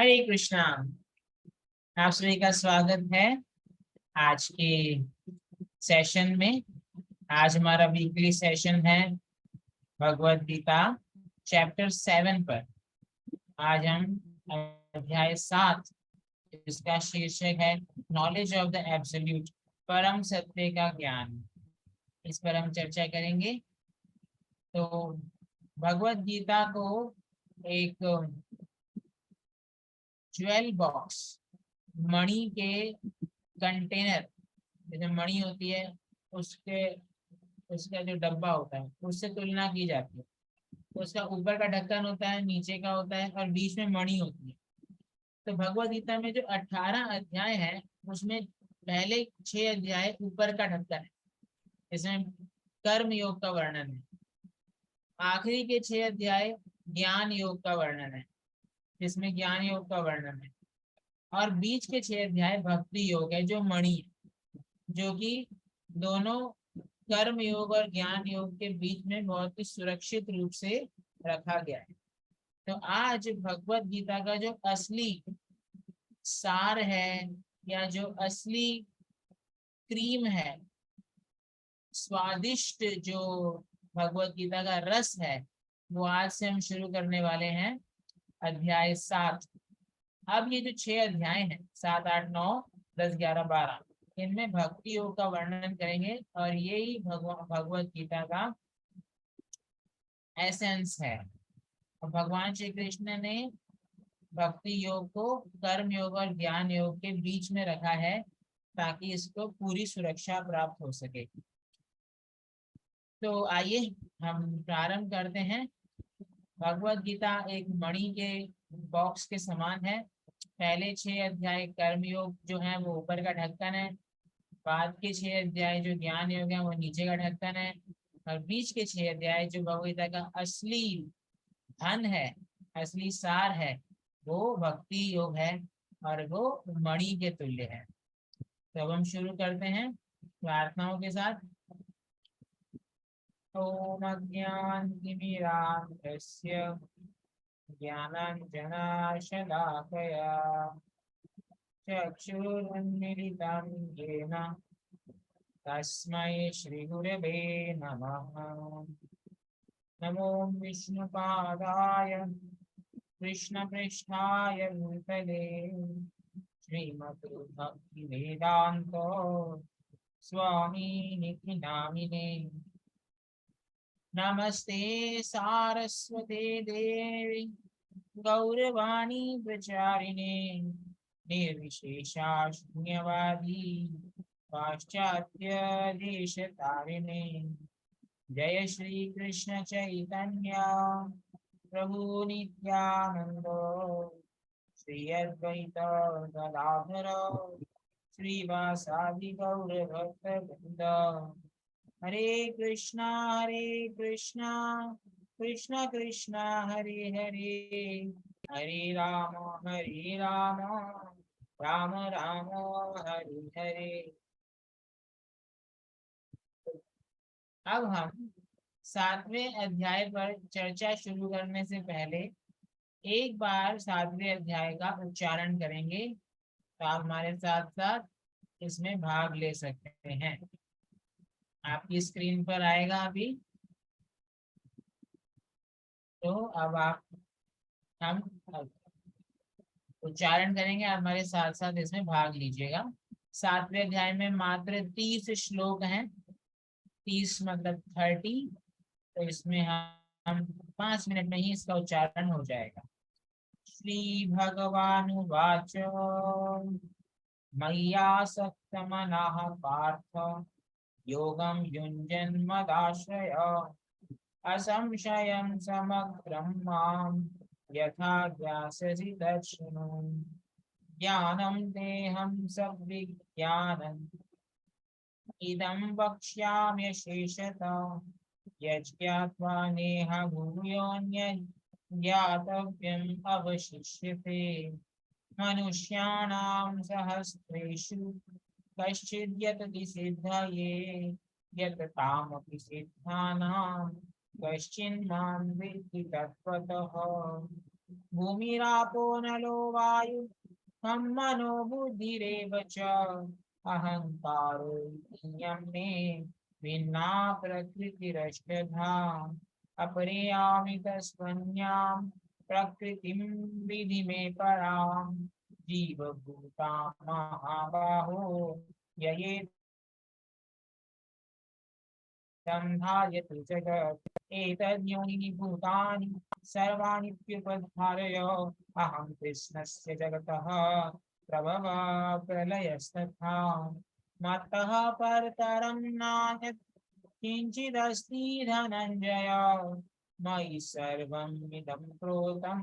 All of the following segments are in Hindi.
हरे कृष्णा। आप सभी का स्वागत है आज के सेशन में। आज हमारा वीकली सेशन है भगवत गीता चैप्टर 7 पर। आज हम अध्याय 7, जिसका शीर्षक है नॉलेज ऑफ द एब्सोल्यूट, परम सत्य का ज्ञान, इस पर हम चर्चा करेंगे। तो भगवत गीता को एक ज्वेल बॉक्स, मणि के कंटेनर, जैसे मणि होती है उसके उसका जो डब्बा होता है उससे तुलना की जाती है। तो उसका ऊपर का ढक्कन होता है, नीचे का होता है और बीच में मणि होती है। तो भगवत गीता में जो 18 अध्याय है उसमें पहले 6 अध्याय ऊपर का ढक्कन है, इसमें कर्म योग का वर्णन है। आखिरी के 6 अध्याय ज्ञान योग का वर्णन है, जिसमें ज्ञान योग का वर्णन है। और बीच के 6 अध्याय भक्ति योग है, जो मणि है, जो कि दोनों कर्म योग और ज्ञान योग के बीच में बहुत ही सुरक्षित रूप से रखा गया है। तो आज भगवत गीता का जो असली सार है, या जो असली क्रीम है, स्वादिष्ट जो भगवत गीता का रस है, वो आज से हम शुरू करने वाले हैं। अध्याय 7। अब ये जो 6 अध्याय हैं, 7, 8, 9, 10, 11, 12, इनमें भक्ति योग का वर्णन करेंगे और यही भगवत गीता का एसेंस है। और भगवान श्री कृष्ण ने भक्ति योग को कर्म योग और ज्ञान योग के बीच में रखा है, ताकि इसको पूरी सुरक्षा प्राप्त हो सके। तो आइए हम प्रारंभ करते हैं। भगवत गीता एक मणि के बॉक्स के समान है। पहले 6 अध्याय कर्म योग जो है वो ऊपर का ढक्कन है, बाद के 6 अध्याय जो ज्ञान योग है वो नीचे का ढक्कन है, और बीच के 6 अध्याय जो भगवत गीता का असली धन है, असली सार है, वो भक्ति योग है और वो मणि के तुल्य है। तो अब हम शुरू करते हैं प्रार्थनाओं के साथ। ओम अज्ञानतिमिरान्धस्य ज्ञानाञ्जनाशलाकया चक्षुरुन्मीलितं येन तस्मै श्रीगुरवे नमः। नमो विष्णुपादाय कृष्णपृष्ठाय भूतले श्रीमते भक्तिवेदान्त स्वामी नामिने। नमस्ते सारस्वते देवी गौरवाणी प्रचारिणे निर्विशेषा शून्यवादी पाश्चात्य देशतारिणे। जय श्री कृष्ण चैतन्य प्रभु नित्यानंद श्री अद्वैत गदाधर श्रीवासादि गौर भक्तवृंद। हरे कृष्णा कृष्णा कृष्णा हरे हरे, हरे राम राम राम हरे हरे। अब हम 7वें अध्याय पर चर्चा शुरू करने से पहले एक बार 7वें अध्याय का उच्चारण करेंगे। तो आप हमारे साथ साथ इसमें भाग ले सकते हैं। आपकी स्क्रीन पर आएगा अभी। तो अब हम उच्चारण करेंगे, आप हमारे साथ साथ इसमें भाग लीजिएगा। 7वें अध्याय में मात्र 30 श्लोक हैं, 30 मतलब 30। तो इसमें हम 5 मिनट में ही इसका उच्चारण हो जाएगा। श्री भगवानुवाच मय्यासक्तमनः पार्थ योगं युञ्जन्मदाश्रय असंशयं समग्रं मां यथा ज्ञास्यसि तच्छृणु। ज्ञानं तेहं सद्विज्ञानम् इदं वक्ष्याम्यशेषतः यज्ञात्वा नेह भूयोऽन्यत् ज्ञातव्यम् अवशिष्यते। मनुष्याणां सहस्रेषु कश्चिद् यतति सिद्धये यततामपि सिद्धानां कश्चिन् मां विद्धि तत्त्वतः। भूमिरापो नलो वायु हम मनो बुद्धिरेव च अहंकारो इयं मे भिन्ना प्रकृतिरष्टधा अपरेयामि तस्मन्यां प्रकृतिं विधि मे परां जीवभूता महाबाहो यये संधायतु जगत् एतद्योनीनि भूतानि सर्वाणीत्युपधारय अहं कृष्णस्य जगतः प्रभवः प्रलयस्तथा मत्तः परतरं नान्यत् किञ्चिदस्ति धनञ्जय मयि सर्वम् इदं प्रोतं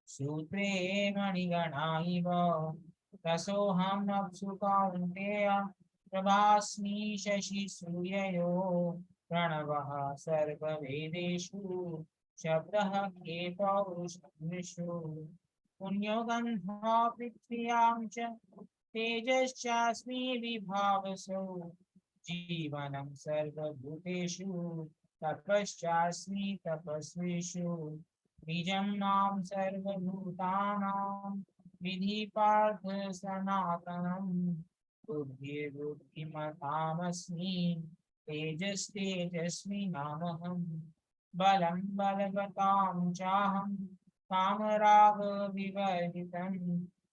सूत्रे मणिगणा इव रसोऽहम् अप्सु कौन्तेय प्रभास्मि शशि सूर्ययो प्रणवः सर्ववेदेषु शब्दः के पौरुषेषु पुण्यो गन्धा पृथ्व्यां च तेजश्चास्मि विभावसो जीवनं सर्वभूतेषु तपश्चास्मि तपस्विषु बीजं मां सर्वभूतानां विधि पार्थ सनातनम् बुद्धिर्बुद्धिमतामस्मि तेजस्तेजस्विनामहम् बलं बलवतां चाहं कामरागविवर्जितं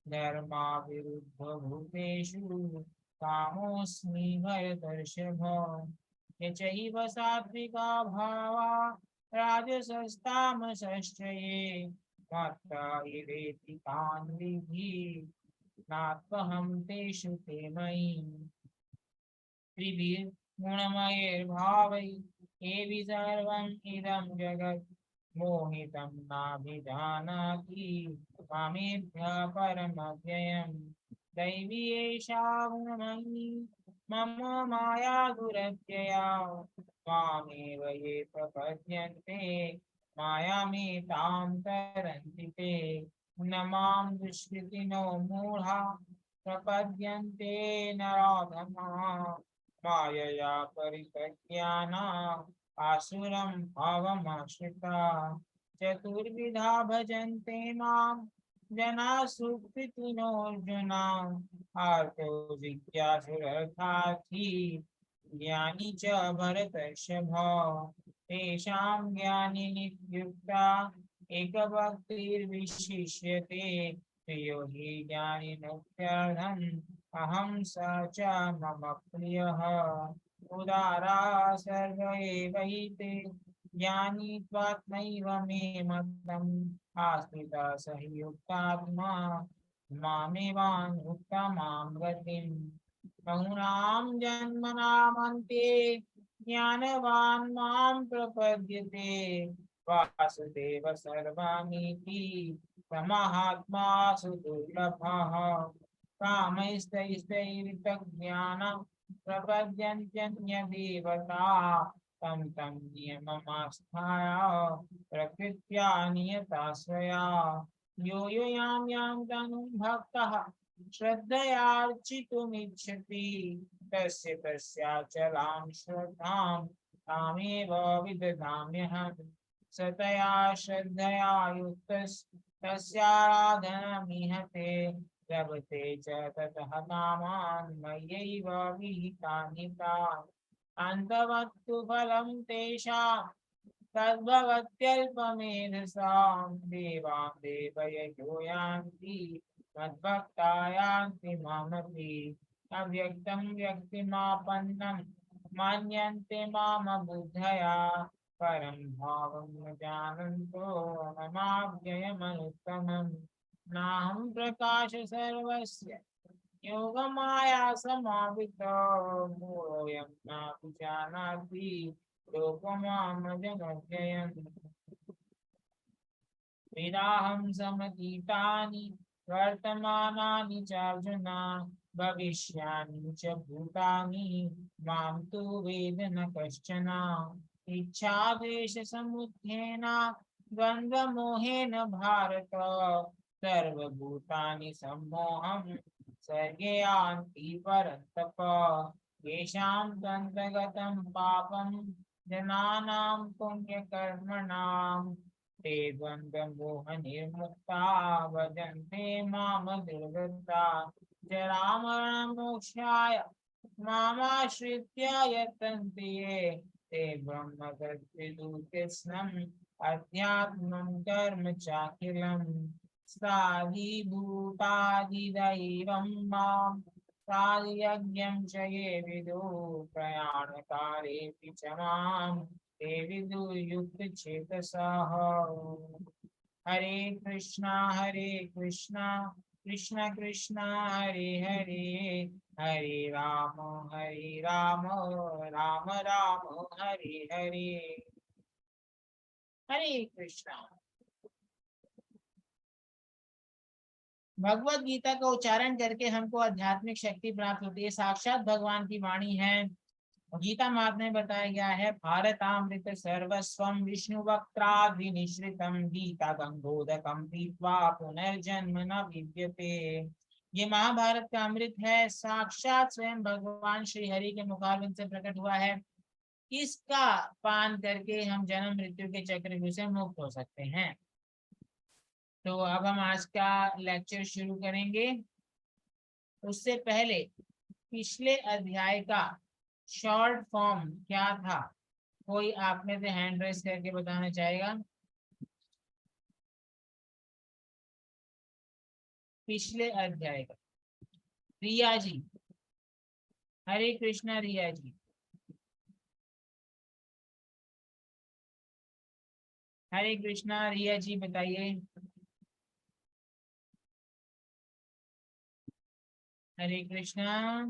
धर्माविरुद्धभूतेषु कामोऽस्मि भरतर्षभ यचैव सात्विका भावा राजसस्तामसश्च ये मत्ता इवेति तान् विद्धि नात्महं तेषु ते मयि त्रिभिर्गुणमयैर्भावैः एवि सर्वम् इदं जगत् मोहितं नाभिजानाति मामेभ्यः परमव्ययम् दैवी एषा गुणमयी मम माया दुरत्यया त्वामेव ये प्रपद्यन्ते मायामेतां तरन्ति ते न मां दुष्कृतिनो मूढा प्रपद्यन्ते नराधमाः मायया परितज्ञाना आसुरं भावमाश्रिता चतुर्विधा भजन्ते मां जना सुकृतिनोऽर्जुना आर्तो जिज्ञासुरर्थार्थी ज्ञानी च भरतर्षभ तेषां ज्ञानी नित्युक्ता एकभक्तिर्विशिष्यते प्रियो हि ज्ञानिनोत्यर्थम् अहं स च मम प्रियः उदारा सर्व एवैते ज्ञानी त्वात्मैव मे मतम् आस्थिता स हि युक्तात्मा मामेवानुत्तमां गतिम् बहूनां जन्मनामन्ते ज्ञानवान् मां प्रपद्यते वासुदेव सर्वमिति समहात्मासु दुर्लभः कामैस्तैस्तैर्वितज्ञान प्रपद्यन्त्यन्यदेवता तं तं नियममास्थाय प्रकृत्या नियता स्वया यो यो यां यां तनुं भक्तः श्रद्धयार्चितुमिच्छति तस्य तस्याचलां श्रद्धां तामेव विदधाम्यहम् सतया श्रद्धया युक्तस्तस्याराधनमिहते लभते च ततः कामान् मय्यैव विहितानि तान् अन्तवत्तु फलं तेषां तद्भवत्यल्पमेधसां देवां देवयजो यान्ति मद्भक्ता यान्ति मामपि अव्यक्तं व्यक्तिमापन्नं मन्यन्ते माम बुद्धया परं भावं न जानन्तो ममाव्ययमनुत्तमम् नाहं प्रकाश सर्वस्य योगमाया समावृतो मूढोऽयं नापि जानाति लोकमामजमव्ययम् वेदाहं समतीतानि वर्तमानानि चार्जुन भविष्यानि च भूतानि मां तु वेद न कश्चन इच्छाद्वेषसमुत्थेन द्वन्द्वमोहेन भारत सर्वभूतानि सम्मोहं सर्गे यान्ति परन्तप येषां द्वन्द्वगतं पापं जनानां पुण्यकर्मणां ते द्वन्द्वमोहनिर्मुक्ता भजन्ते माम दुर्गता जरामरणमोक्षाय मामाश्रित्य यतन्ते ये ते ब्रह्म तद्विदु कृत्स्नम् अध्यात्मं कर्म चाखिलम् साधिभूतादिदैवं मां साधियज्ञं च ये विदु प्रयाणकारेऽपि च मां ते विदु युक्तचेतसः। हरे कृष्णा कृष्णा कृष्णा हरे हरे हरे राम राम राम हरे हरे। हरे कृष्णा। भगवत गीता का उच्चारण करके हमको आध्यात्मिक शक्ति प्राप्त होती है। साक्षात भगवान की वाणी है। गीता मार्ग में बताया गया है, भारतामृत सर्वस्वम विष्णु वक्त्राभिनिश्रितम गीता गंगोदकम पीत्वा पुनर्जन्म न विद्यते। ये महाभारत का अमृत है, साक्षात स्वयं भगवान श्री हरि के मुखारविंद से प्रकट हुआ है। इसका पान करके हम जन्म मृत्यु के चक्रव्यूह से मुक्त हो सकते हैं। तो अब हम आज का लेक्चर शुरू करेंगे। उससे पहले पिछले अध्याय का शॉर्ट फॉर्म क्या था, कोई आप में से हैंड रेस करके बताना चाहेगा? पिछले अध्याय का रिया जी। हरे कृष्णा रिया जी। हरे कृष्णा रिया जी बताइए। हरे कृष्णा।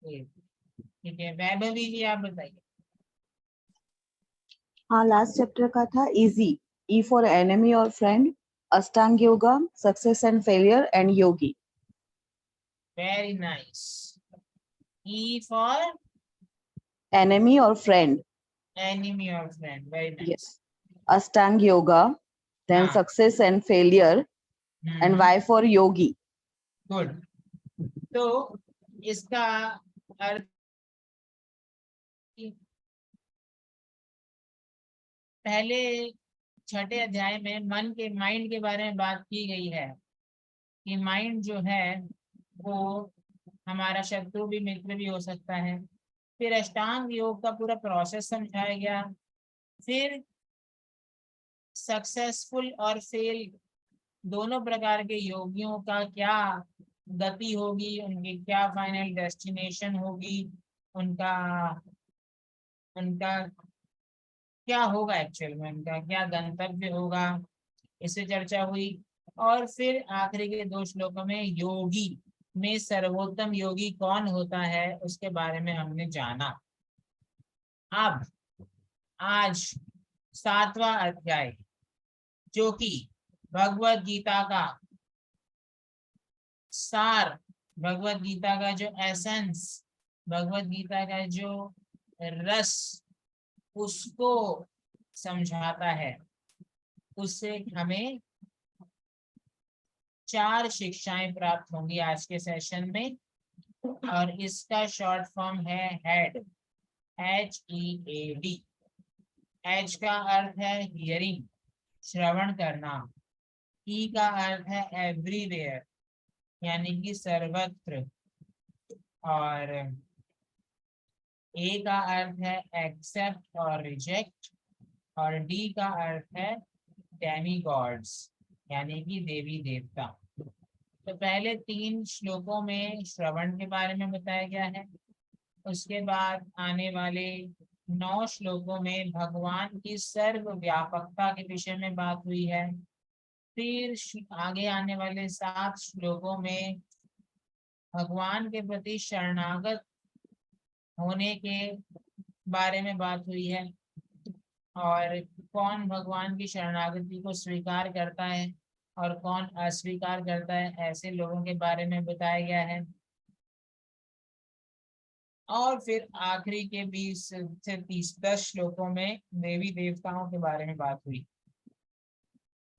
ठीक है, वैभवी जी आप बताइए। हाँ, लास्ट चैप्टर का था इजी, ई फॉर एनिमी और friend, Ashtanga yoga, success and failure and yogi. Very nice. E for enemy और फ्रेंड। एनिमी और friend, very nice. Yes. Ashtanga yoga, then हाँ। Success and failure and Y for yogi. Good. तो इसका अर्थ पहले छठे अध्याय में मन के माइंड के बारे में बात की गई है कि माइंड जो है वो हमारा शत्रु भी मित्र भी हो सकता है। फिर अष्टांग योग का पूरा प्रोसेस समझाया गया। फिर सक्सेसफुल और फेल दोनों प्रकार के योगियों का क्या गति होगी, उनकी क्या फाइनल डेस्टिनेशन होगी, उनका उनका क्या होगा, एक्चुअल में उनका क्या गंतव्य होगा, इससे चर्चा हुई। और फिर आखिरी के 2 श्लोकों में योगी में सर्वोत्तम योगी कौन होता है उसके बारे में हमने जाना। अब आज 7वां अध्याय, जो कि भगवत गीता का सार, भगवत गीता का जो एसेंस, भगवत गीता का जो रस, उसको समझाता है। उससे हमें 4 शिक्षाएं प्राप्त होंगी आज के सेशन में। और इसका शॉर्ट फॉर्म है हेड, HEAD। एच का अर्थ है हियरिंग, श्रवण करना। ई का अर्थ है एवरीवेयर, यानी कि सर्वत्र। और ए का अर्थ है एक्सेप्ट और रिजेक्ट। और डी का अर्थ है डेमी गॉड्स, यानी कि देवी देवता। तो पहले 3 श्लोकों में श्रवण के बारे में बताया गया है। उसके बाद आने वाले 9 श्लोकों में भगवान की सर्वव्यापकता के विषय में बात हुई है। फिर आगे आने वाले 7 श्लोकों में भगवान के प्रति शरणागत होने के बारे में बात हुई है, और कौन भगवान की शरणागति को स्वीकार करता है और कौन अस्वीकार करता है, ऐसे लोगों के बारे में बताया गया है। और फिर आखिरी के 20 से 10 श्लोकों में देवी देवताओं के बारे में बात हुई।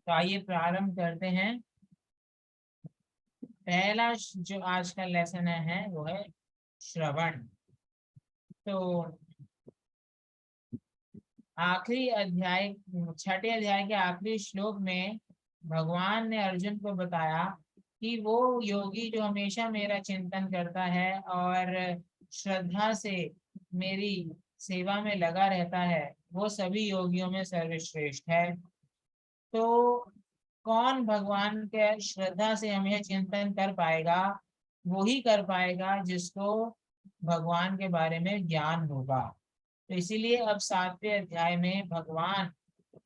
तो आइए प्रारंभ करते हैं। पहला जो आज का लेसन है वो है श्रवण। तो आखिरी अध्याय, छठे अध्याय के आखिरी श्लोक में भगवान ने अर्जुन को बताया कि वो योगी जो हमेशा मेरा चिंतन करता है और श्रद्धा से मेरी सेवा में लगा रहता है, वो सभी योगियों में सर्वश्रेष्ठ है। तो कौन भगवान के श्रद्धा से हमें चिंतन कर पाएगा? वो ही कर पाएगा जिसको भगवान के बारे में ज्ञान होगा। तो इसीलिए अब 7वें अध्याय में भगवान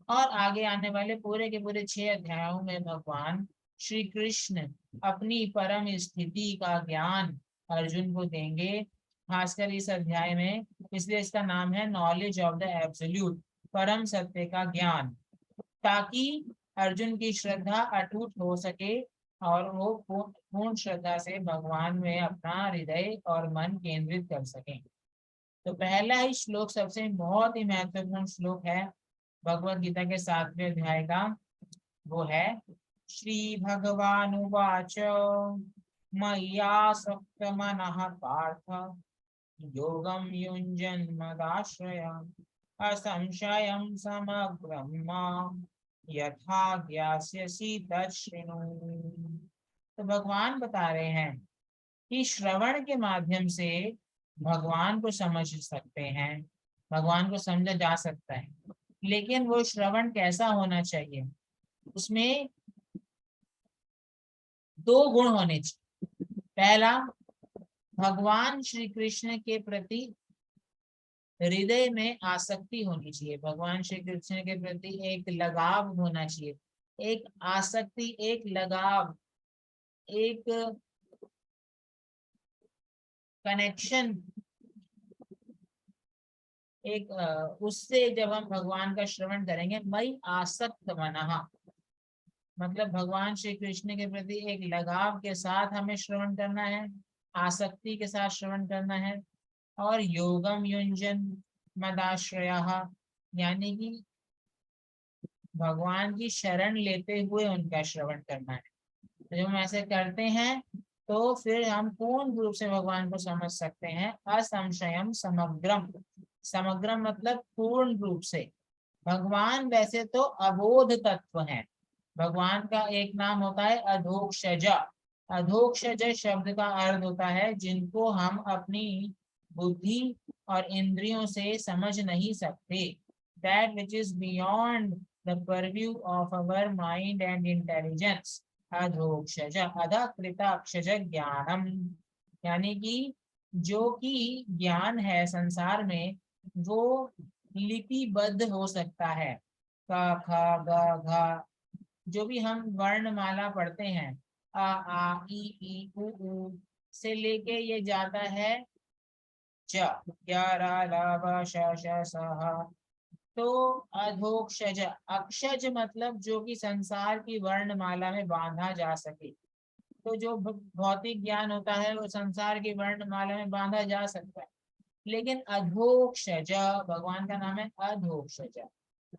और आगे आने वाले पूरे के पूरे 6 अध्यायों में भगवान श्री कृष्ण अपनी परम स्थिति का ज्ञान अर्जुन को देंगे, खासकर इस अध्याय में। इसलिए इसका नाम है नॉलेज ऑफ द एब्सोल्यूट, परम सत्य का ज्ञान, ताकि अर्जुन की श्रद्धा अटूट हो सके और वो पूर्ण श्रद्धा से भगवान में अपना हृदय और मन केंद्रित कर सके। तो पहला ही श्लोक सबसे बहुत ही महत्वपूर्ण श्लोक है भगवत गीता के 7वें अध्याय का, वो है श्री भगवानुवाच मय्यासक्त मनः पार्थ योगं युञ्जन्मदाश्रय असंशयं समग्रं मां यथा ज्ञास्यसि तच्छृणु। तो भगवान बता रहे हैं कि श्रवण के माध्यम से भगवान को समझ सकते हैं, भगवान को समझा जा सकता है, लेकिन वो श्रवण कैसा होना चाहिए? उसमें 2 गुण होने चाहिए। पहला, भगवान श्री कृष्ण के प्रति हृदय में आसक्ति होनी चाहिए, भगवान श्री कृष्ण के प्रति एक लगाव होना चाहिए, एक आसक्ति, एक लगाव, एक कनेक्शन, एक उससे जब हम भगवान का श्रवण करेंगे, मई आसक्त मनः, मतलब भगवान श्री कृष्ण के प्रति एक लगाव के साथ हमें श्रवण करना है, आसक्ति के साथ श्रवण करना है। और योगम युंजन मदाश्रयः, यानी कि भगवान की शरण लेते हुए उनका श्रवण करना है। तो जब हम ऐसे करते हैं तो फिर हम पूर्ण रूप से भगवान को समझ सकते हैं। असंशयम समग्रम, समग्रम मतलब पूर्ण रूप से। भगवान वैसे तो अबोध तत्व हैं, भगवान का एक नाम होता है अधोक्षज। अधोक्षज शब्द का अर्थ होता है जिनको हम अपनी बुद्धि और इंद्रियों से समझ नहीं सकते, that which is beyond the purview of our mind and intelligence। अधोक्षज, अधः कृताक्षज ज्ञानम, यानी कि जो कि ज्ञान है संसार में वो लिपिबद्ध हो सकता है। क ख ग घ, जो भी हम वर्णमाला पढ़ते हैं, अ आ ई उ से लेके ये जाता है च, य र ल व श श स ह। तो अधोक्षज, अक्षज मतलब जो कि संसार की वर्णमाला में बांधा जा सके। तो जो भौतिक ज्ञान होता है वो संसार की वर्णमाला में बांधा जा सकता है, लेकिन अधोक्षज, भगवान का नाम है अधोक्षज।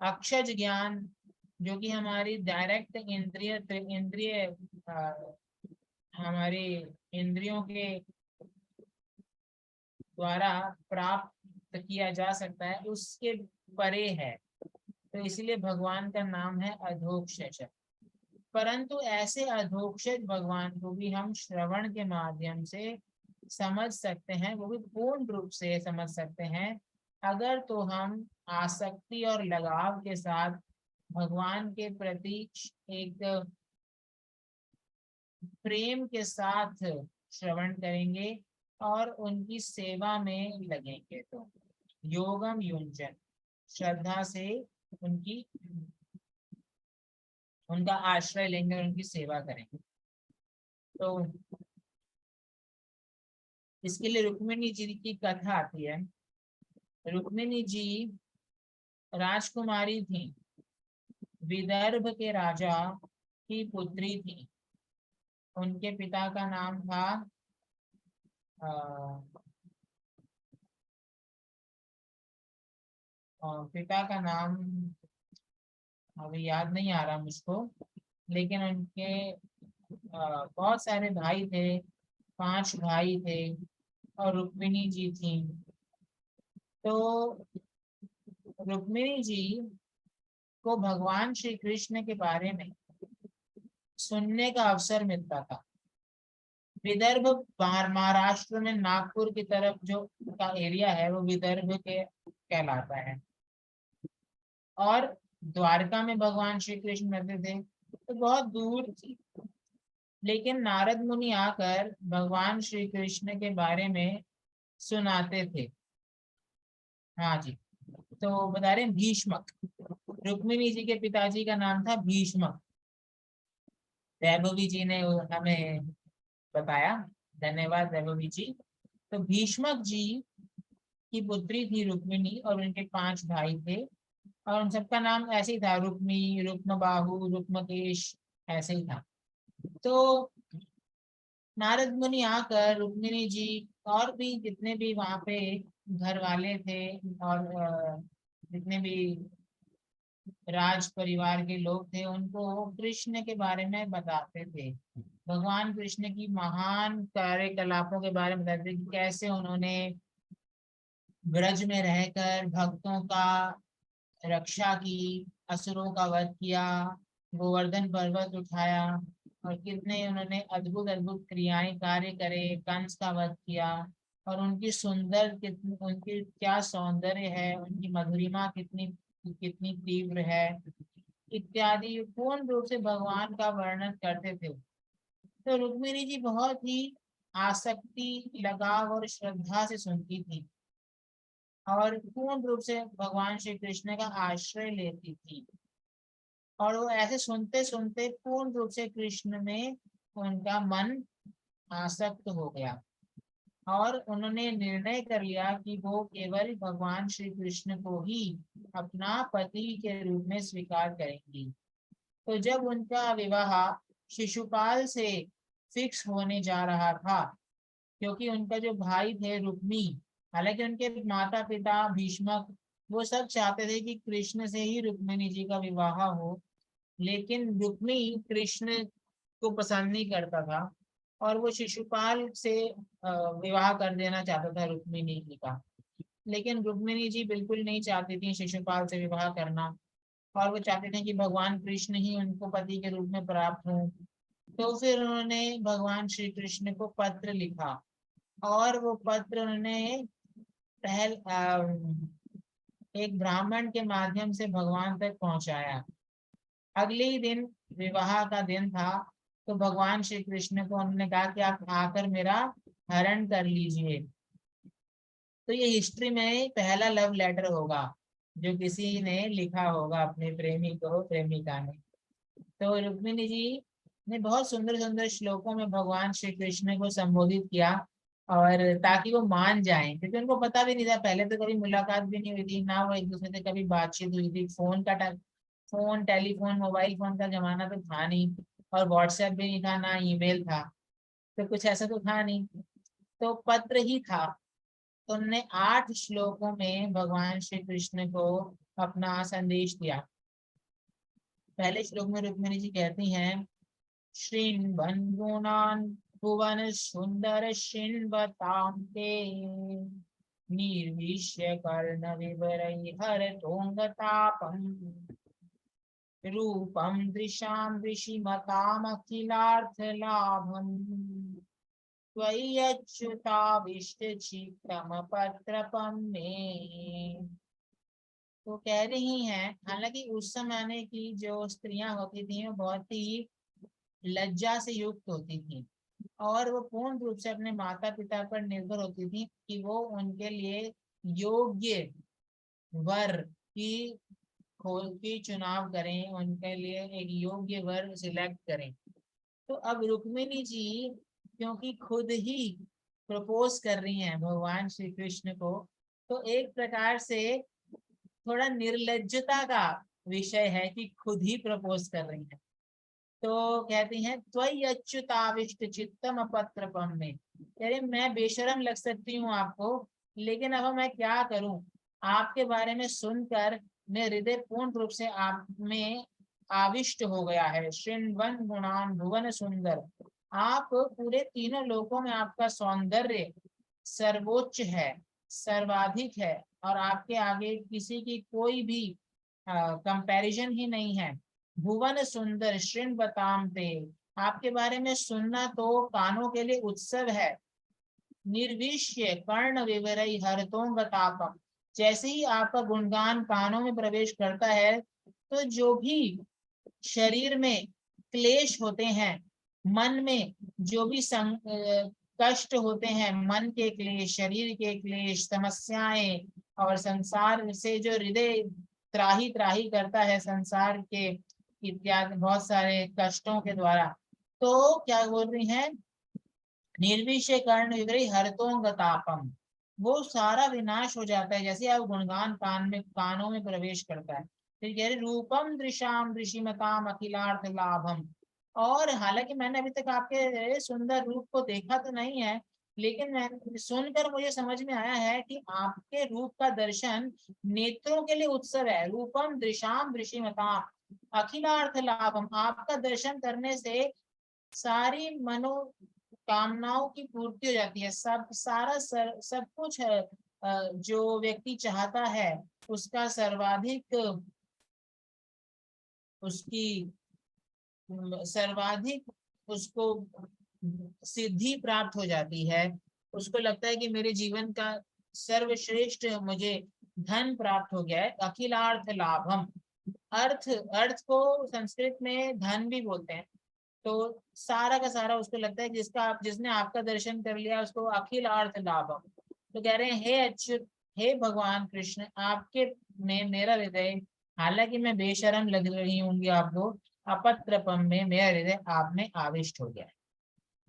अक्षज ज्ञान जो कि हमारी डायरेक्ट इंद्रिय हमारी इंद्रियों के द्वारा प्राप्त किया जा सकता है, उसके परे है। तो इसलिए भगवान का नाम है अधोक्षज। परंतु ऐसे अधोक्षज भगवान को भी हम श्रवण के माध्यम से समझ सकते हैं, वो भी पूर्ण रूप से समझ सकते हैं, अगर तो हम आसक्ति और लगाव के साथ भगवान के प्रति एक प्रेम के साथ श्रवण करेंगे और उनकी सेवा में लगेंगे। तो योगम युंजन, श्रद्धा से उनका आश्रय लेंगे और उनकी सेवा करेंगे। तो इसके लिए रुक्मिणी जी की कथा आती है। रुक्मिणी जी राजकुमारी थी, विदर्भ के राजा की पुत्री थी। उनके पिता का नाम था पिता का नाम अभी याद नहीं आ रहा मुझको, लेकिन उनके बहुत सारे भाई थे, 5 भाई थे और रुक्मिणी जी थी। तो रुक्मिणी जी को भगवान श्री कृष्ण के बारे में सुनने का अवसर मिलता था। विदर्भ महाराष्ट्र में नागपुर की तरफ जो का एरिया है वो विदर्भ के कहलाता है, और द्वारका में भगवान श्री कृष्ण रहते थे तो बहुत दूर थी। लेकिन नारद मुनि आकर भगवान श्री कृष्ण के बारे में सुनाते थे। हाँ जी, तो बता रहे हैं भीष्मक, रुक्मिणी जी के पिताजी का नाम था भीष्मक। वैभवी जी ने हमें बताया, धन्यवाद वैभवी जी। तो भीष्मक जी की पुत्री थी रुक्मिणी और उनके 5 भाई थे, और उन सबका नाम ऐसे ही था, रुक्मी, रुक्मबाहु, रुक्मकेश, ऐसे ही था। तो नारद मुनि आकर रुक्मिणी जी और भी जितने भी वहां पे घर वाले थे और जितने भी राज परिवार के लोग थे उनको कृष्ण के बारे में बताते थे। भगवान कृष्ण की महान कार्यकलापों के बारे में बताते थे कि कैसे उन्होंने ब्रज में रहकर भक्तों का रक्षा की, असुरों का वध किया, गोवर्धन पर्वत उठाया, और कितने उन्होंने अद्भुत अद्भुत क्रियाएं कार्य करे, कंस का वध किया, और उनकी सुंदर कितनी, उनकी क्या सौंदर्य है, उनकी मधुरिमा कितनी कितनी तीव्र है इत्यादि पूर्ण रूप से भगवान का वर्णन करते थे। तो रुक्मिणी जी बहुत ही आसक्ति, लगाव और श्रद्धा से सुनती थी और पूर्ण रूप से भगवान श्री कृष्ण का आश्रय लेती थी, और वो ऐसे सुनते सुनते पूर्ण रूप से कृष्ण में उनका मन आसक्त हो गया, और उन्होंने निर्णय कर लिया कि वो केवल भगवान श्री कृष्ण को ही अपना पति के रूप में स्वीकार करेंगी। तो जब उनका विवाह शिशुपाल से फिक्स होने जा रहा था, क्योंकि उनका जो भाई थे रुक्मी, हालांकि उनके माता पिता भीष्मक वो सब चाहते थे कि कृष्ण से ही रुक्मिणी जी का विवाह हो, लेकिन रुक्मी कृष्ण को पसंद नहीं करता था और वो शिशुपाल से विवाह कर देना चाहता था रुक्मिणी जी का। लेकिन रुक्मिणी जी बिल्कुल नहीं चाहती थी शिशुपाल से विवाह करना, और वो चाहते थे कि भगवान कृष्ण ही उनको पति के रूप में प्राप्त हों। तो फिर उन्होंने भगवान श्री कृष्ण को पत्र लिखा, और वो पत्र उन्होंने एक ब्राह्मण के माध्यम से भगवान तक पहुंचाया। अगले ही दिन विवाह का दिन था, तो भगवान श्री कृष्ण को उन्होंने कहा कि आप आकर मेरा हरण कर लीजिए। तो ये हिस्ट्री में पहला लव लेटर होगा जो किसी ने लिखा होगा अपने प्रेमी को, प्रेमिका ने। तो रुक्मिणी जी ने बहुत सुंदर सुंदर श्लोकों में भगवान श्री कृष्ण को संबोधित किया, और ताकि वो मान जाएं, क्योंकि उनको पता भी नहीं था, पहले तो कभी मुलाकात भी नहीं हुई थी ना, वो एक दूसरे से कभी बातचीत हुई थी, फोन टेलीफोन मोबाइल फोन का जमाना तो था नहीं, और व्हाट्सएप भी नहीं था, ना ईमेल था, तो कुछ ऐसा तो था नहीं, तो पत्र ही था। तो उन्होंने 8 श्लोकों में भगवान श्री कृष्ण को अपना संदेश दिया। पहले श्लोक में रुक्मिणी जी कहती हैं, श्रीन्वन् गुणान् भुवन सुंदर शृण्वतां ते, निर्विश्य कर्ण हरतोंगतापम्, रूपं दृशां दृशिमतामखिलार्थलाभम्, त्वयि अच्युताविष्टचित्तमपत्रपं मे। तो कह रही हैं, हालांकि उस जमाने की जो स्त्रियां होती थी वो बहुत ही लज्जा से युक्त होती थी, और वो पूर्ण रूप से अपने माता पिता पर निर्भर होती थी कि वो उनके लिए योग्य वर की चुनाव करें, उनके लिए एक योग्य वर सिलेक्ट करें। तो अब रुक्मिणी जी क्योंकि खुद ही प्रपोज कर रही हैं भगवान श्री कृष्ण को, तो एक प्रकार से थोड़ा निर्लज्जता का विषय है कि खुद ही प्रपोज कर रही है। तो कहती हैं, त्वयि अच्युताविष्ट चित्तम अपत्रपम में, अरे मैं बेशरम लग सकती हूँ आपको, लेकिन अब मैं क्या करूं, आपके बारे में सुनकर मैं हृदय पूर्ण रूप से आप में आविष्ट हो गया है। श्रृण्वन गुणान भुवन सुंदर, आप पूरे तीनों लोकों में आपका सौंदर्य सर्वोच्च है, सर्वाधिक है और आपके आगे किसी की कोई भी कंपैरिजन ही नहीं है। भुवन सुंदर शृण्वताम ते, आपके बारे में सुनना तो कानों के लिए उत्सव है। निर्विष्य कर्ण विवरई हरतोंगतापम, जैसे ही आपका गुणगान कानों में प्रवेश करता है तो जो भी शरीर में क्लेश होते हैं, मन में जो भी कष्ट होते हैं, मन के क्लेश, शरीर के क्लेश, समस्याएं और संसार से जो हृदय त्राही त्राही करता है संसार के इत्यादि बहुत सारे कष्टों के द्वारा, तो क्या बोल रही हैं, निर्विषय कर्ण विवरी हरतोंगतापम, वो सारा विनाश हो जाता है जैसे आप गुणगान कानों में प्रवेश करता है। फिर कह रहे रूपम दृशाम दृशिमताम अखिलार्थ लाभम, और हालांकि मैंने अभी तक आपके सुंदर रूप को देखा तो नहीं है, लेकिन मैं सुनकर मुझे समझ में आया है कि आपके रूप का दर्शन नेत्रों के लिए उत्सव है। रूपम दृशाम दृशिमताम अखिलार्थ लाभम, आपका दर्शन करने से सारी कामनाओं की पूर्ति हो जाती है। सब कुछ है, जो व्यक्ति चाहता है उसका सर्वाधिक उसकी सर्वाधिक उसको सिद्धि प्राप्त हो जाती है। उसको लगता है कि मेरे जीवन का सर्वश्रेष्ठ मुझे धन प्राप्त हो गया है। अखिलार्थ लाभम, अर्थ अर्थ को संस्कृत में धन भी बोलते हैं। तो सारा का सारा उसको लगता है जिसने आपका दर्शन कर लिया उसको अखिल अर्थ लाभम। तो कह रहे हैं हे अच्युत, हे भगवान कृष्ण, आपके में मेरा हृदय, हालांकि मैं बेशरम लग रही होंगी आपको, अपत्रपम में मेरा हृदय आप में आविष्ट हो गया है।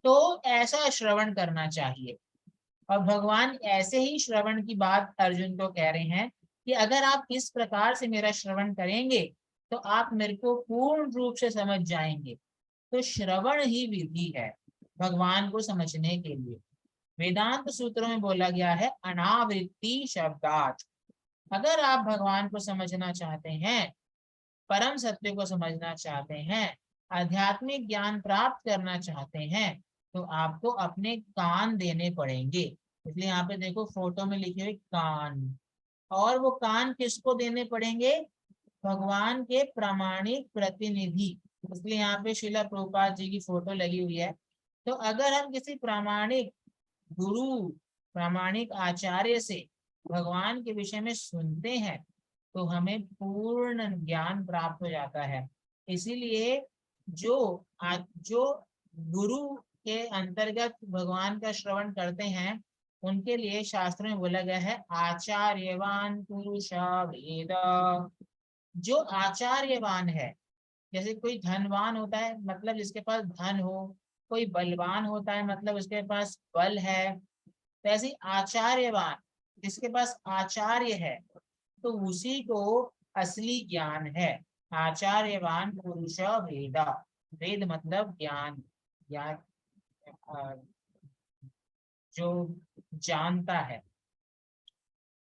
तो ऐसा श्रवण करना चाहिए। और भगवान ऐसे ही श्रवण की बात अर्जुन को कह रहे हैं कि अगर आप इस प्रकार से मेरा श्रवण करेंगे तो आप मेरे को पूर्ण रूप से समझ जाएंगे। तो श्रवण ही विधि है भगवान को समझने के लिए। वेदांत सूत्रों में बोला गया है अनावृत्ति शब्दात। अगर आप भगवान को समझना चाहते हैं, परम सत्य को समझना चाहते हैं, आध्यात्मिक ज्ञान प्राप्त करना चाहते हैं, तो आपको अपने कान देने पड़ेंगे। इसलिए यहाँ पे देखो फोटो में लिखे हुए कान, और वो कान किसको देने पड़ेंगे, भगवान के प्रामाणिक प्रतिनिधि। इसलिए यहाँ पे शिला प्रभुपाद जी की फोटो लगी हुई है। तो अगर हम किसी प्रामाणिक गुरु, प्रामाणिक आचार्य से भगवान के विषय में सुनते हैं तो हमें पूर्ण ज्ञान प्राप्त हो जाता है। इसीलिए जो गुरु के अंतर्गत भगवान का श्रवण करते हैं उनके लिए शास्त्रों में बोला गया है आचार्यवान पुरुष वेद। जो आचार्यवान है, जैसे कोई धनवान होता है मतलब जिसके पास धन हो, कोई बलवान होता है मतलब उसके पास बल है, वैसे आचार्यवान जिसके पास आचार्य है तो उसी को असली ज्ञान है। आचार्यवान पुरुष वेद, वेद मतलब ज्ञान, या जो जानता है।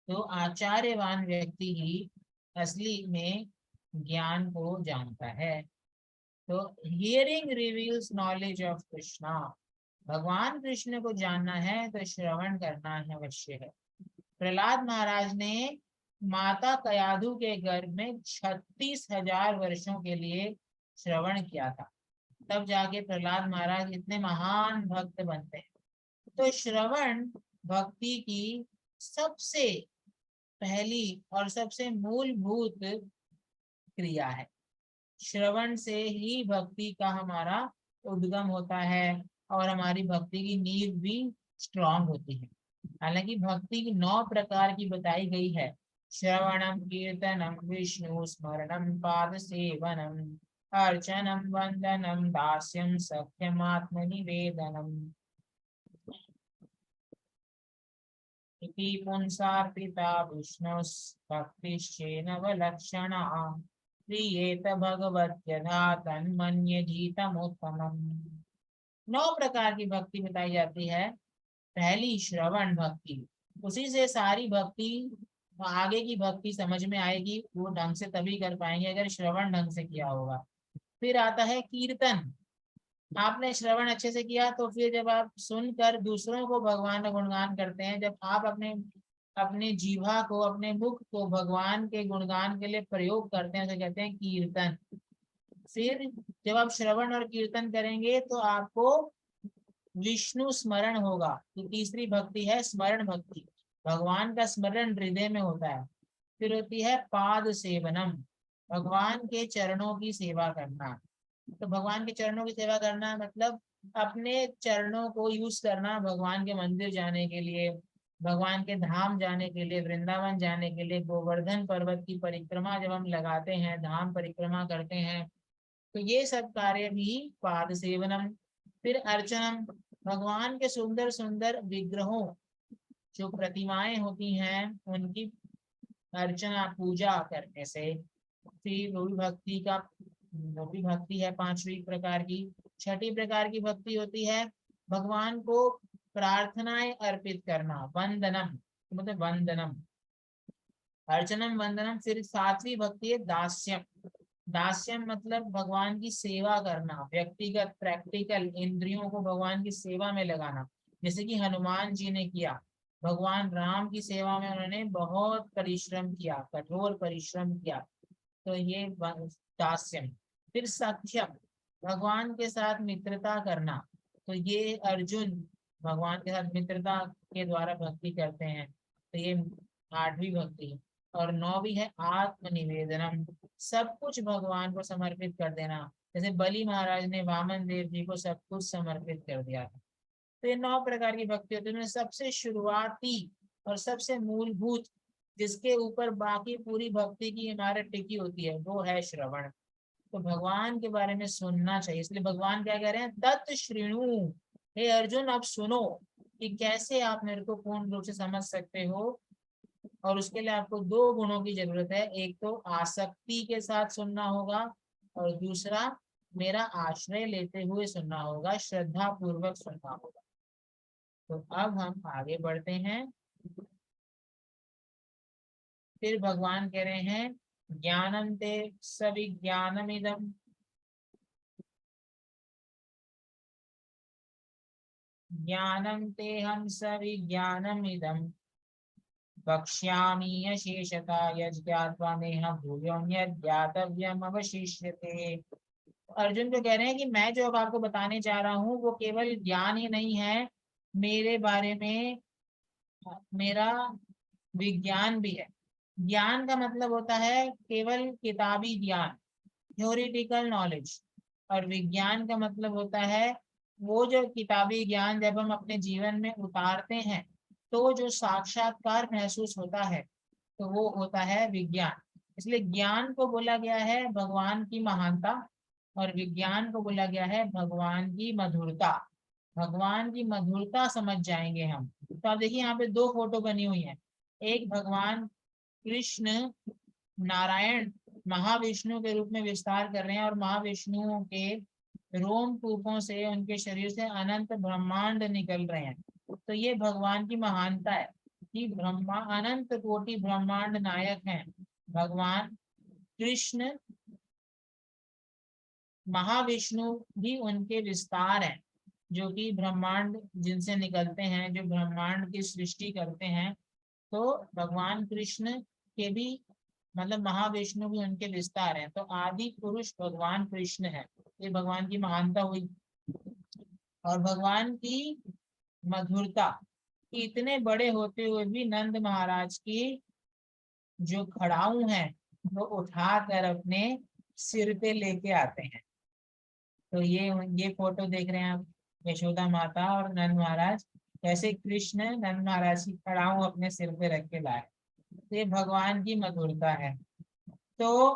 तो आचार्यवान व्यक्ति ही असली में ज्ञान को जानता है। तो hearing reveals knowledge of Krishna, भगवान कृष्ण को जानना है तो श्रवण करना अवश्य है। प्रहलाद महाराज ने माता कयाधु के गर्भ में 36,000 वर्षों के लिए श्रवण किया था, तब जाके प्रहलाद महाराज इतने महान भक्त बनते हैं। तो श्रवण भक्ति की सबसे पहली और सबसे मूलभूत क्रिया है। श्रवण से ही भक्ति का हमारा उद्गम होता है और हमारी भक्ति की नींव भी स्ट्रांग होती है। हालांकि भक्ति की 9 प्रकार की बताई गई है। श्रवणम कीर्तनम विष्णु स्मरणम पाद सेवनम अर्चनम वंदनम दास्यम सख्यम आत्मनिवेदनम इति पुंसार्पिता विष्णुस्भक्तिश्चेनवलक्षणा प्रियेत भगवत्यधा तन्मन्यजीतमुत्तमम्। 9 प्रकार की भक्ति बताई जाती है। पहली श्रवण भक्ति, उसी से सारी भक्ति, आगे की भक्ति समझ में आएगी, वो ढंग से तभी कर पाएंगे अगर श्रवण ढंग से किया होगा। फिर आता है कीर्तन, आपने श्रवण अच्छे से किया तो फिर जब आप सुनकर दूसरों को भगवान का गुणगान करते हैं, जब आप अपने अपने जीवा को, अपने मुख को भगवान के गुणगान के लिए प्रयोग करते हैं, उसे कहते हैं कीर्तन। फिर जब आप श्रवण और कीर्तन करेंगे तो आपको विष्णु स्मरण होगा। तो तीसरी भक्ति है स्मरण भक्ति, भगवान का स्मरण हृदय में होता है। फिर होती है पाद सेवनम, भगवान के चरणों की सेवा करना। तो भगवान के चरणों की सेवा करना मतलब अपने चरणों को यूज करना भगवान के मंदिर जाने के लिए, भगवान के धाम जाने के लिए, वृंदावन जाने के लिए। गोवर्धन पर्वत की परिक्रमा जब हम लगाते हैं, धाम परिक्रमा करते हैं, तो ये सब कार्य भी पाद सेवनम। फिर अर्चनम, भगवान के सुंदर सुंदर विग्रहों, जो प्रतिमाएं होती हैं, उनकी अर्चना पूजा करने से। फिर वो भी भक्ति है पांचवी प्रकार की। छठी प्रकार की भक्ति होती है भगवान को प्रार्थनाएं अर्पित करना, वंदनम, मतलब वंदनम, अर्चनम वंदनम। फिर सातवीं भक्ति है दास्यम। दास्यम मतलब भगवान की सेवा करना, व्यक्तिगत प्रैक्टिकल इंद्रियों को भगवान की सेवा में लगाना, जैसे कि हनुमान जी ने किया। भगवान राम की सेवा में उन्होंने बहुत परिश्रम किया, कठोर परिश्रम किया। तो ये दास्यम। फिर सख्यम, भगवान के साथ मित्रता करना। तो ये अर्जुन भगवान के साथ मित्रता के द्वारा भक्ति करते हैं, तो ये आठवीं भक्ति है। और नौवीं है आत्मनिवेदनम, सब कुछ भगवान को समर्पित कर देना। जैसे बलि महाराज ने वामन देव जी को सब कुछ समर्पित कर दिया था। तो ये 9 प्रकार की भक्ति होती है। उनमें सबसे शुरुआती और सबसे मूलभूत, जिसके ऊपर बाकी पूरी भक्ति की इमारत टिकी होती है, वो है श्रवण। तो भगवान के बारे में सुनना चाहिए, इसलिए भगवान क्या कह रहे हैं, तत् श्रृणु, हे अर्जुन अब सुनो कि कैसे आप मेरे को पूर्ण रूप से समझ सकते हो। और उसके लिए आपको 2 गुणों की जरूरत है, एक तो आसक्ति के साथ सुनना होगा, और दूसरा मेरा आश्रय लेते हुए सुनना होगा, श्रद्धा पूर्वक सुनना होगा। तो अब हम आगे बढ़ते हैं। फिर भगवान कह रहे हैं ज्ञानम ते सविज्ञानम इदम, ज्ञानम ते हम सविज्ञानम इदम वक्ष्यामि यशेषता यज्ञात्वा नेह भूयों यज्ञातव्यम अवशिष्यते। अर्जुन को कह रहे हैं कि मैं जो अब आपको बताने जा रहा हूँ वो केवल ज्ञान ही नहीं है, मेरे बारे में मेरा विज्ञान भी है। ज्ञान का मतलब होता है केवल किताबी ज्ञान, थ्योरिटिकल नॉलेज। और विज्ञान का मतलब होता है वो जो किताबी ज्ञान जब हम अपने जीवन में उतारते हैं तो जो साक्षात्कार महसूस होता है, तो वो होता है विज्ञान। इसलिए ज्ञान को बोला गया है भगवान की महानता, और विज्ञान को बोला गया है भगवान की मधुरता। भगवान की मधुरता समझ जाएंगे हम। तो आप देखिए यहाँ पे 2 फोटो बनी हुई हैं, एक भगवान कृष्ण नारायण महाविष्णु के रूप में विस्तार कर रहे हैं, और महाविष्णु के रोम कूपों से, उनके शरीर से अनंत ब्रह्मांड निकल रहे हैं। तो ये भगवान की महानता है कि ब्रह्मा अनंत कोटि ब्रह्मांड नायक हैं भगवान कृष्ण। महाविष्णु भी उनके विस्तार हैं, जो कि ब्रह्मांड जिनसे निकलते हैं, जो ब्रह्मांड की सृष्टि करते हैं। तो भगवान कृष्ण के भी मतलब महाविष्णु भी उनके विस्तार हैं। तो आदि पुरुष भगवान कृष्ण है, ये भगवान की महानता हुई। और भगवान की मधुरता, इतने बड़े होते हुए भी नंद महाराज की जो खड़ाऊ हैं वो उठाकर अपने सिर पे लेके आते हैं। तो ये फोटो देख रहे हैं आप, यशोदा माता और नंद महाराज कैसे कृष्ण नंद महाराज की खड़ाऊ अपने सिर पे रख के लाए। तो ये भगवान की मधुरता है। तो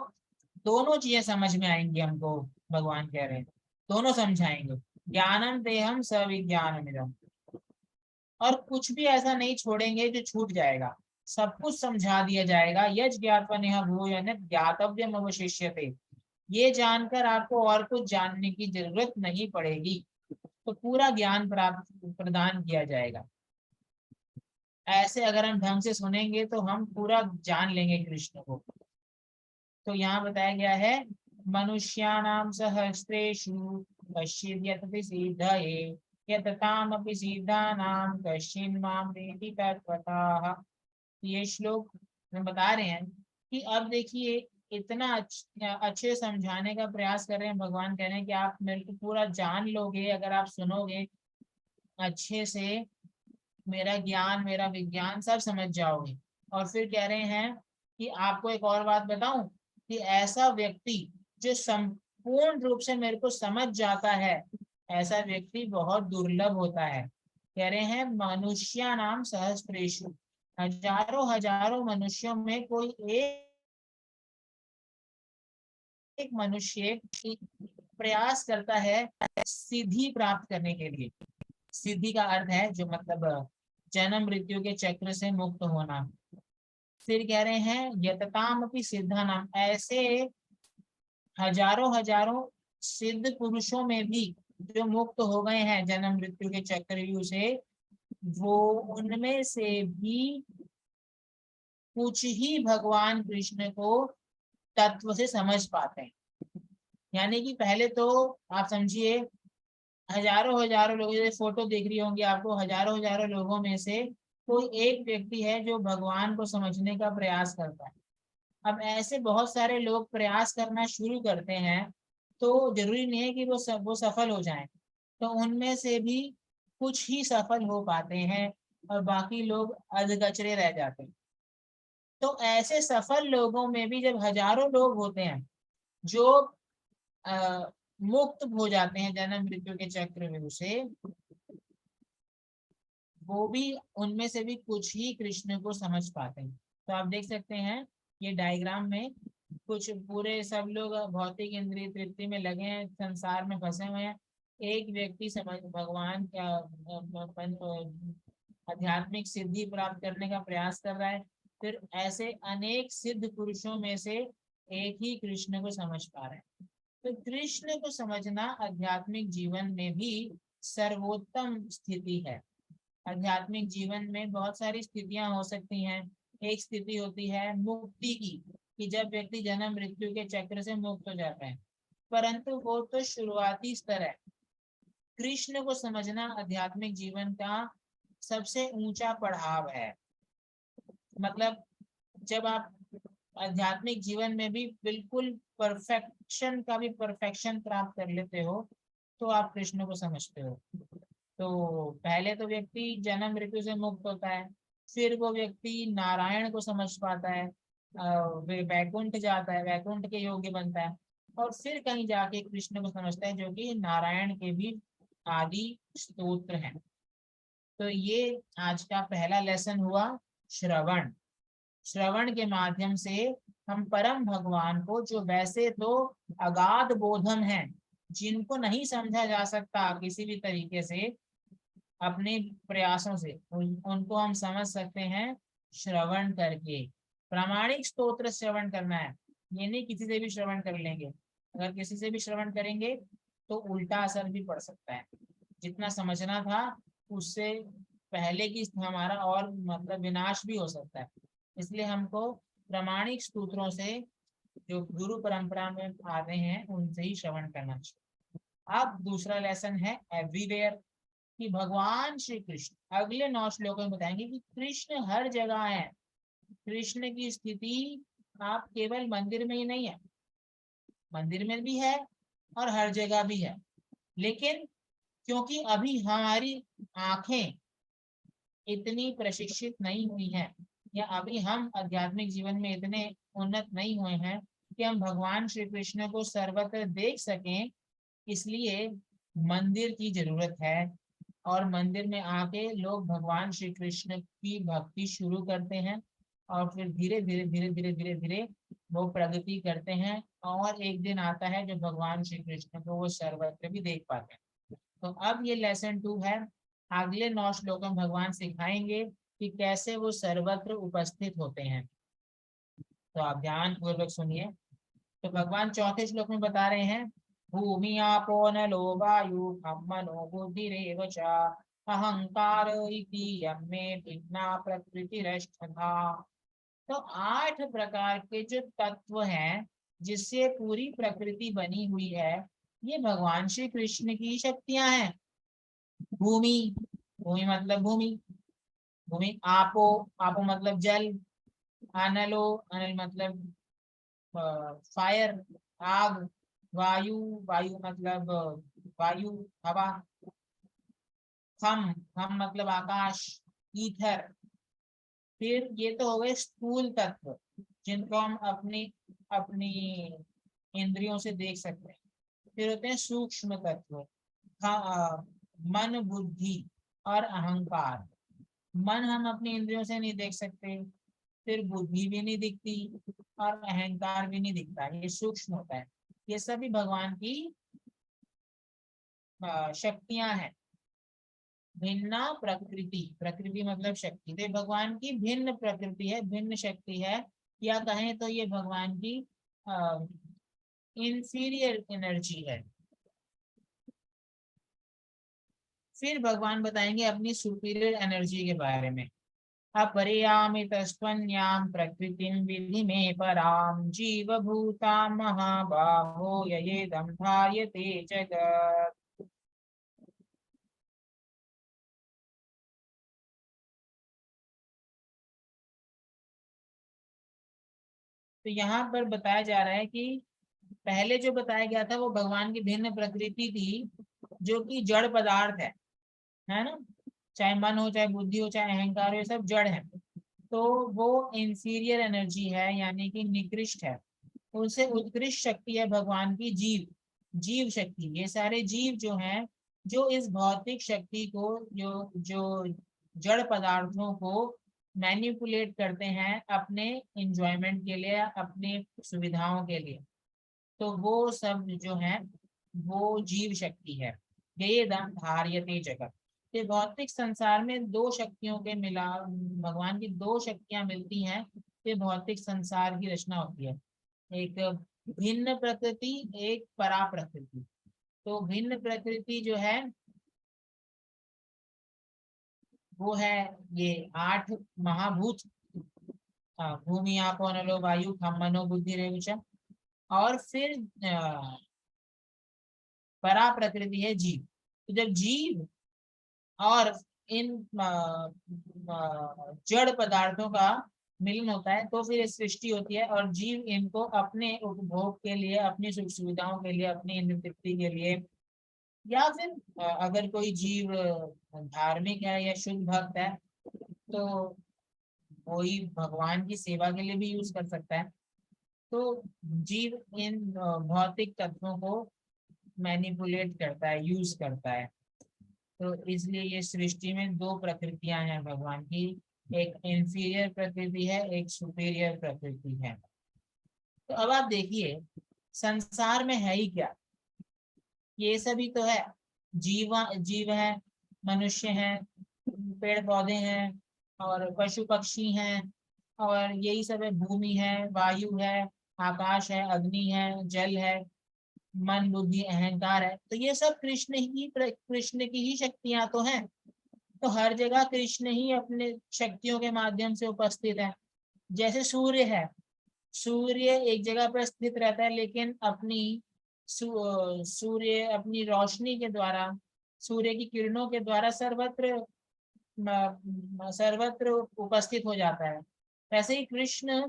दोनों चीजें समझ में आएंगी हमको, भगवान कह रहे हैं दोनों समझाएंगे, ज्ञानम देहम सविज्ञानमिदम। और कुछ भी ऐसा नहीं छोड़ेंगे जो छूट जाएगा, सब कुछ समझा दिया जाएगा। यज ज्ञात्वा नेह भूय ज्ञातव्यम अवशिष्यते, ये जानकर आपको और कुछ जानने की जरूरत नहीं पड़ेगी। तो पूरा ज्ञान प्राप्त प्रदान किया जाएगा। ऐसे अगर हम ढंग से सुनेंगे तो हम पूरा जान लेंगे कृष्ण को। तो यहाँ बताया गया है मनुष्याणाम सहस्रेषु कश्चिद् यतति सिद्धये यततामपि सिद्धानां कश्चिन् मां वेत्ति तत्त्वतः। ये श्लोक में बता रहे हैं कि अब देखिए इतना अच्छे समझाने का प्रयास कर रहे हैं। भगवान कह रहे हैं कि आप मेरे को पूरा जान लोगे अगर आप सुनोगे अच्छे से, मेरा ज्ञान मेरा विज्ञान सब समझ जाओगे। और फिर कह रहे हैं कि आपको एक और बात बताऊं कि ऐसा व्यक्ति जो संपूर्ण रूप से मेरे को समझ जाता है, ऐसा व्यक्ति बहुत दुर्लभ होता है। कह रहे हैं मनुष्य नाम सहस्त्रेषु, हजारों हजारों मनुष्यों में कोई एक मनुष्य प्रयास करता है सिद्धि प्राप्त करने के लिए। सिद्धि का अर्थ है जो मतलब जन्म मृत्यु के चक्र से मुक्त होना। फिर कह रहे हैं यतताम अपि सिद्धा नाम, ऐसे हजारों हजारों सिद्ध पुरुषों में भी जो मुक्त हो गए हैं जन्म मृत्यु के चक्रव्यूह से, वो उनमें से भी कुछ ही भगवान कृष्ण को तत्व से समझ पाते हैं। यानी कि पहले तो आप समझिए हजारों हजारों लोग, जैसे फोटो देख रही होंगी आपको, हजारों हजारों लोगों में से कोई एक व्यक्ति है जो भगवान को समझने का प्रयास करता है। अब ऐसे बहुत सारे लोग प्रयास करना शुरू करते हैं तो जरूरी नहीं है कि वो सफल हो जाएं। तो उनमें से भी कुछ ही सफल हो पाते हैं और बाकी लोग अधकचरे रह जाते हैं। तो ऐसे सफल लोगों में भी जब हजारों लोग होते हैं जो मुक्त हो जाते हैं जन्म मृत्यु के चक्रव्यूह से, वो भी उनमें से भी कुछ ही कृष्ण को समझ पाते हैं। तो आप देख सकते हैं ये डायग्राम में कुछ पूरे सब लोग भौतिक इंद्रिय तृप्ति में लगे हैं, संसार में फंसे हुए हैं। एक व्यक्ति समझ भगवान का आध्यात्मिक सिद्धि प्राप्त करने का प्रयास कर रहा है। फिर ऐसे अनेक सिद्ध पुरुषों में से एक ही कृष्ण को समझ पा रहे हैं। तो कृष्ण को समझना आध्यात्मिक जीवन में भी सर्वोत्तम स्थिति है। आध्यात्मिक जीवन में बहुत सारी स्थितियां हो सकती हैं। एक स्थिति होती है मुक्ति की, कि जब व्यक्ति जन्म मृत्यु के चक्र से मुक्त हो जाता है, परंतु वो तो शुरुआती स्तर है। कृष्ण को समझना आध्यात्मिक जीवन का सबसे ऊंचा पड़ाव है। मतलब जब आप आध्यात्मिक जीवन में भी बिल्कुल परफेक्शन का भी परफेक्शन प्राप्त कर लेते हो तो आप कृष्ण को समझते हो। तो पहले तो व्यक्ति जन्म मृत्यु से मुक्त होता है, फिर वो व्यक्ति नारायण को समझ पाता है, वैकुंठ जाता है, वैकुंठ के योग्य बनता है, और फिर कहीं जाके कृष्ण को समझता है जो कि नारायण के भी आदि स्तोत्र हैं। तो ये आज का पहला लेसन हुआ श्रवण। श्रवण के माध्यम से हम परम भगवान को, जो वैसे तो अगाध बोधम है, जिनको नहीं समझा जा सकता किसी भी तरीके से अपने प्रयासों से, उनको हम समझ सकते हैं श्रवण करके। प्रामाणिक स्तोत्र श्रवण करना है, ये नहीं किसी से भी श्रवण कर लेंगे। अगर किसी से भी श्रवण करेंगे तो उल्टा असर भी पड़ सकता है। जितना समझना था उससे पहले की हमारा और मतलब विनाश भी हो सकता है। इसलिए हमको प्रामाणिक स्तोत्रों से जो गुरु परंपरा में आते हैं उनसे ही श्रवण करना चाहिए। अब दूसरा लेसन है एवरीवेयर, कि भगवान श्री कृष्ण अगले 9 श्लोकों में बताएंगे कि कृष्ण हर जगह है। कृष्ण की स्थिति आप केवल मंदिर में ही नहीं है, मंदिर में भी है और हर जगह भी है। लेकिन क्योंकि अभी हमारी आंखें इतनी प्रशिक्षित नहीं हुई हैं, या अभी हम आध्यात्मिक जीवन में इतने उन्नत नहीं हुए हैं कि हम भगवान श्री कृष्ण को सर्वत्र देख सकें, इसलिए मंदिर की जरूरत है। और मंदिर में आके लोग भगवान श्री कृष्ण की भक्ति शुरू करते हैं और फिर धीरे धीरे धीरे धीरे धीरे धीरे वो प्रगति करते हैं, और एक दिन आता है जो भगवान श्री कृष्ण को वो सर्वत्र भी देख पाते हैं। तो अब ये लेसन 2 है। अगले 9 श्लोकों में भगवान सिखाएंगे कि कैसे वो सर्वत्र उपस्थित होते हैं। तो आप ध्यान पूर्वक सुनिए। तो भगवान चौथे श्लोक में बता रहे हैं, भूमि आपो नलो वायु मनो बुद्धिरेव च अहंकार इति यम्मे भिन्ना प्रकृतिरष्टधा। तो 8 प्रकार के जो तत्व हैं जिससे पूरी प्रकृति बनी हुई है, ये भगवान श्री कृष्ण की शक्तियां हैं। भूमि, भूमि मतलब भूमि, भूमि। आपो, आपो मतलब जल। अनलो, अनल मतलब फायर, आग। वायु, वायु मतलब वायु, हवा। खम मतलब आकाश, ईथर। फिर ये तो हो गए स्थूल तत्व, जिनको हम अपनी अपनी इंद्रियों से देख सकते हैं। फिर होते हैं सूक्ष्म तत्व, मन, बुद्धि और अहंकार। मन हम अपनी इंद्रियों से नहीं देख सकते, फिर बुद्धि भी नहीं दिखती और अहंकार भी नहीं दिखता, ये सूक्ष्म होता है। ये सभी भगवान की शक्तियां हैं। भिन्ना प्रकृति, प्रकृति मतलब शक्ति, तो भगवान की भिन्न प्रकृति है, भिन्न शक्ति है, या कहें तो ये भगवान की इंफीरियर एनर्जी है। फिर भगवान बताएंगे अपनी सुपीरियर एनर्जी के बारे में। अपरियामि तस्त्वन्याम प्रकृतिम विधि में पराम जीव भूता महाबाहो ययेदं धार्यते जगत्। तो यहाँ पर बताया जा रहा है कि पहले जो बताया गया था वो भगवान की भिन्न प्रकृति थी, जो कि जड़ पदार्थ है ना। चाहे मन हो, चाहे बुद्धि हो, चाहे अहंकार हो, ये सब जड़ है। तो वो इंफीरियर एनर्जी है, यानी कि निकृष्ट है। उससे उत्कृष्ट शक्ति है भगवान की जीव, जीव शक्ति। ये सारे जीव जो हैं, जो इस भौतिक शक्ति को, जो जो जड़ पदार्थों को मैनिपुलेट करते हैं अपने इंजॉयमेंट के लिए, अपने सुविधाओं के लिए, तो वो सब जो है वो जीव शक्ति है। ये धार्यते जगत। ये भौतिक संसार में दो शक्तियों के मिला, भगवान की दो शक्तियां मिलती हैं, ये भौतिक संसार की रचना होती है। एक भिन्न प्रकृति, एक परा प्रकृति। तो भिन्न प्रकृति जो है वो है ये 8 महाभूत, भूमि, आपो, अनलो, वायु, खम, मनो, बुद्धि, रेवच। और फिर परा प्रकृति है जीव। तो जब जीव और इन जड़ पदार्थों का मिलन होता है, तो फिर सृष्टि होती है, और जीव इनको अपने उपभोग के लिए, अपनी सुख सुविधाओं के लिए, अपनी इंद्र तृप्ति के लिए, या फिर अगर कोई जीव धार्मिक है या शुद्ध भक्त है, तो कोई भगवान की सेवा के लिए भी यूज कर सकता है। तो जीव इन भौतिक तत्वों को मैनिपुलेट करता है, यूज करता है। तो इसलिए ये सृष्टि में दो प्रकृतियां हैं भगवान की, एक इंफीरियर प्रकृति है, एक सुपीरियर प्रकृति है। तो अब आप देखिए संसार में है ही क्या, ये सभी तो है। जीव है, मनुष्य हैं, पेड़ पौधे हैं, और पशु पक्षी हैं, और यही सब है। भूमि है, वायु है, आकाश है, अग्नि है, जल है, मन, बुद्धि, अहंकार है। तो ये सब कृष्ण की ही शक्तियां तो हैं। तो हर जगह कृष्ण ही अपने शक्तियों के माध्यम से उपस्थित है। जैसे सूर्य है, सूर्य एक जगह पर स्थित रहता है, लेकिन सूर्य अपनी रोशनी के द्वारा, सूर्य की किरणों के द्वारा सर्वत्र उपस्थित हो जाता है। वैसे ही कृष्ण,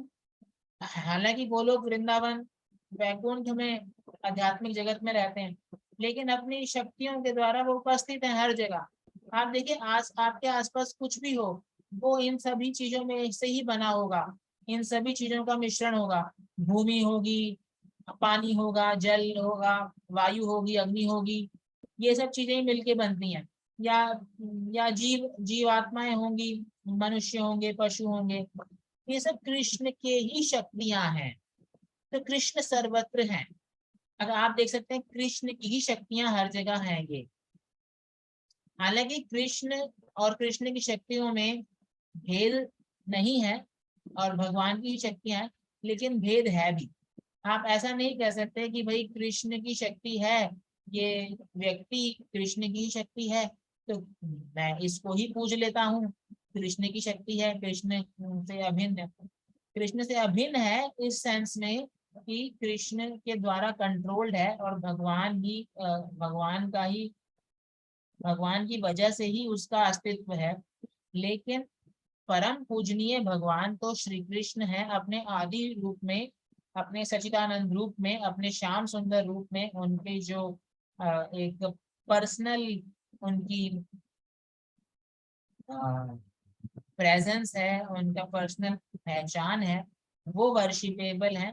हालांकि गोलोक, वृंदावन, वैकुंठ में, आध्यात्मिक जगत में रहते हैं, लेकिन अपनी शक्तियों के द्वारा वो उपस्थित है हर जगह। आप देखिए आपके आसपास कुछ भी हो, वो इन सभी चीजों में से ही बना होगा, इन सभी चीजों का मिश्रण होगा। भूमि होगी, पानी होगा, जल होगा, वायु होगी, अग्नि होगी, ये सब चीजें ही मिलके बनती हैं। या जीवात्माएं होंगी, मनुष्य होंगे, पशु होंगे, ये सब कृष्ण के ही शक्तियां हैं। तो कृष्ण सर्वत्र हैं। अगर आप देख सकते हैं कृष्ण की ही शक्तियां हर जगह हैं ये। हालांकि कृष्ण और कृष्ण की शक्तियों में भेद नहीं है, और भगवान की शक्तियां हैं, लेकिन भेद है भी। आप ऐसा नहीं कह सकते कि भाई कृष्ण की शक्ति है, ये व्यक्ति कृष्ण की शक्ति है, तो मैं इसको ही पूज लेता हूँ, कृष्ण की शक्ति है, कृष्ण से अभिन्न है। कृष्ण से अभिन्न है इस सेंस में कि कृष्ण के द्वारा कंट्रोल्ड है, और भगवान की वजह से ही उसका अस्तित्व है। लेकिन परम पूजनीय भगवान तो श्री कृष्ण है, अपने आदि रूप में, अपने सच्चिदानंद रूप में, अपने श्याम सुंदर रूप में। उनके जो एक पर्सनल उनकी प्रेजेंस है, उनका पर्सनल पहचान है, वो वर्शिपेबल है।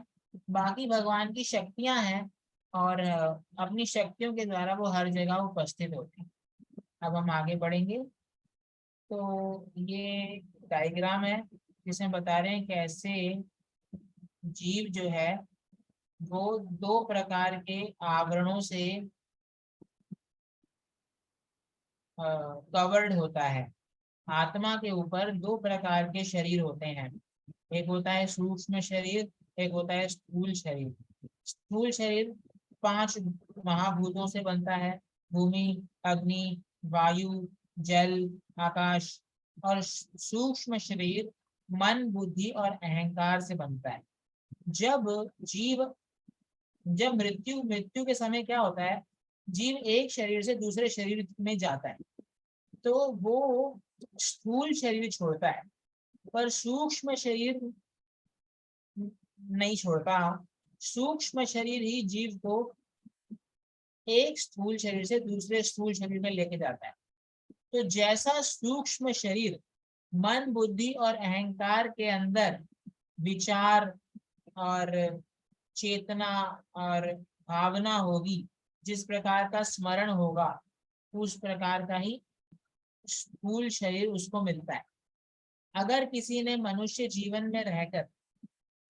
बाकी भगवान की शक्तियां हैं और अपनी शक्तियों के द्वारा वो हर जगह उपस्थित होते हैं। अब हम आगे बढ़ेंगे। तो ये डायग्राम है जिसमें बता रहे हैं कैसे जीव जो है वो दो प्रकार के आवरणों से कवर्ड होता है। आत्मा के ऊपर दो प्रकार के शरीर होते हैं, एक होता है सूक्ष्म शरीर, एक होता है स्थूल शरीर। स्थूल शरीर 5 महाभूतों से बनता है, भूमि, अग्नि, वायु, जल, आकाश। और सूक्ष्म शरीर मन, बुद्धि और अहंकार से बनता है। जब जीव जब मृत्यु के समय क्या होता है, जीव एक शरीर से दूसरे शरीर में जाता है, तो वो स्थूल शरीर छोड़ता है, पर सूक्ष्म शरीर नहीं छोड़ता। सूक्ष्म शरीर ही जीव को एक स्थूल शरीर से दूसरे स्थूल शरीर में लेके जाता है। तो जैसा सूक्ष्म शरीर मन, बुद्धि और अहंकार के अंदर विचार और चेतना और भावना होगी, जिस प्रकार का स्मरण होगा, उस प्रकार का ही स्थूल शरीर उसको मिलता है। अगर किसी ने मनुष्य जीवन में रहकर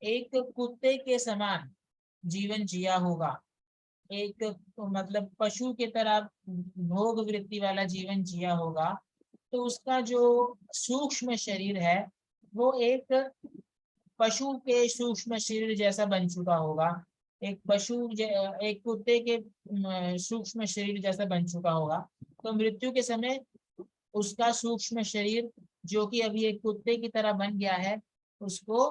एक कुत्ते के समान जीवन जिया होगा, एक मतलब पशु के तरह भोग वृत्ति वाला जीवन जिया होगा, तो उसका जो सूक्ष्म शरीर है वो एक पशु के सूक्ष्म शरीर जैसा बन चुका होगा, एक कुत्ते के सूक्ष्म शरीर जैसा बन चुका होगा। तो मृत्यु के समय उसका सूक्ष्म शरीर जो कि अभी एक कुत्ते की तरह बन गया है, उसको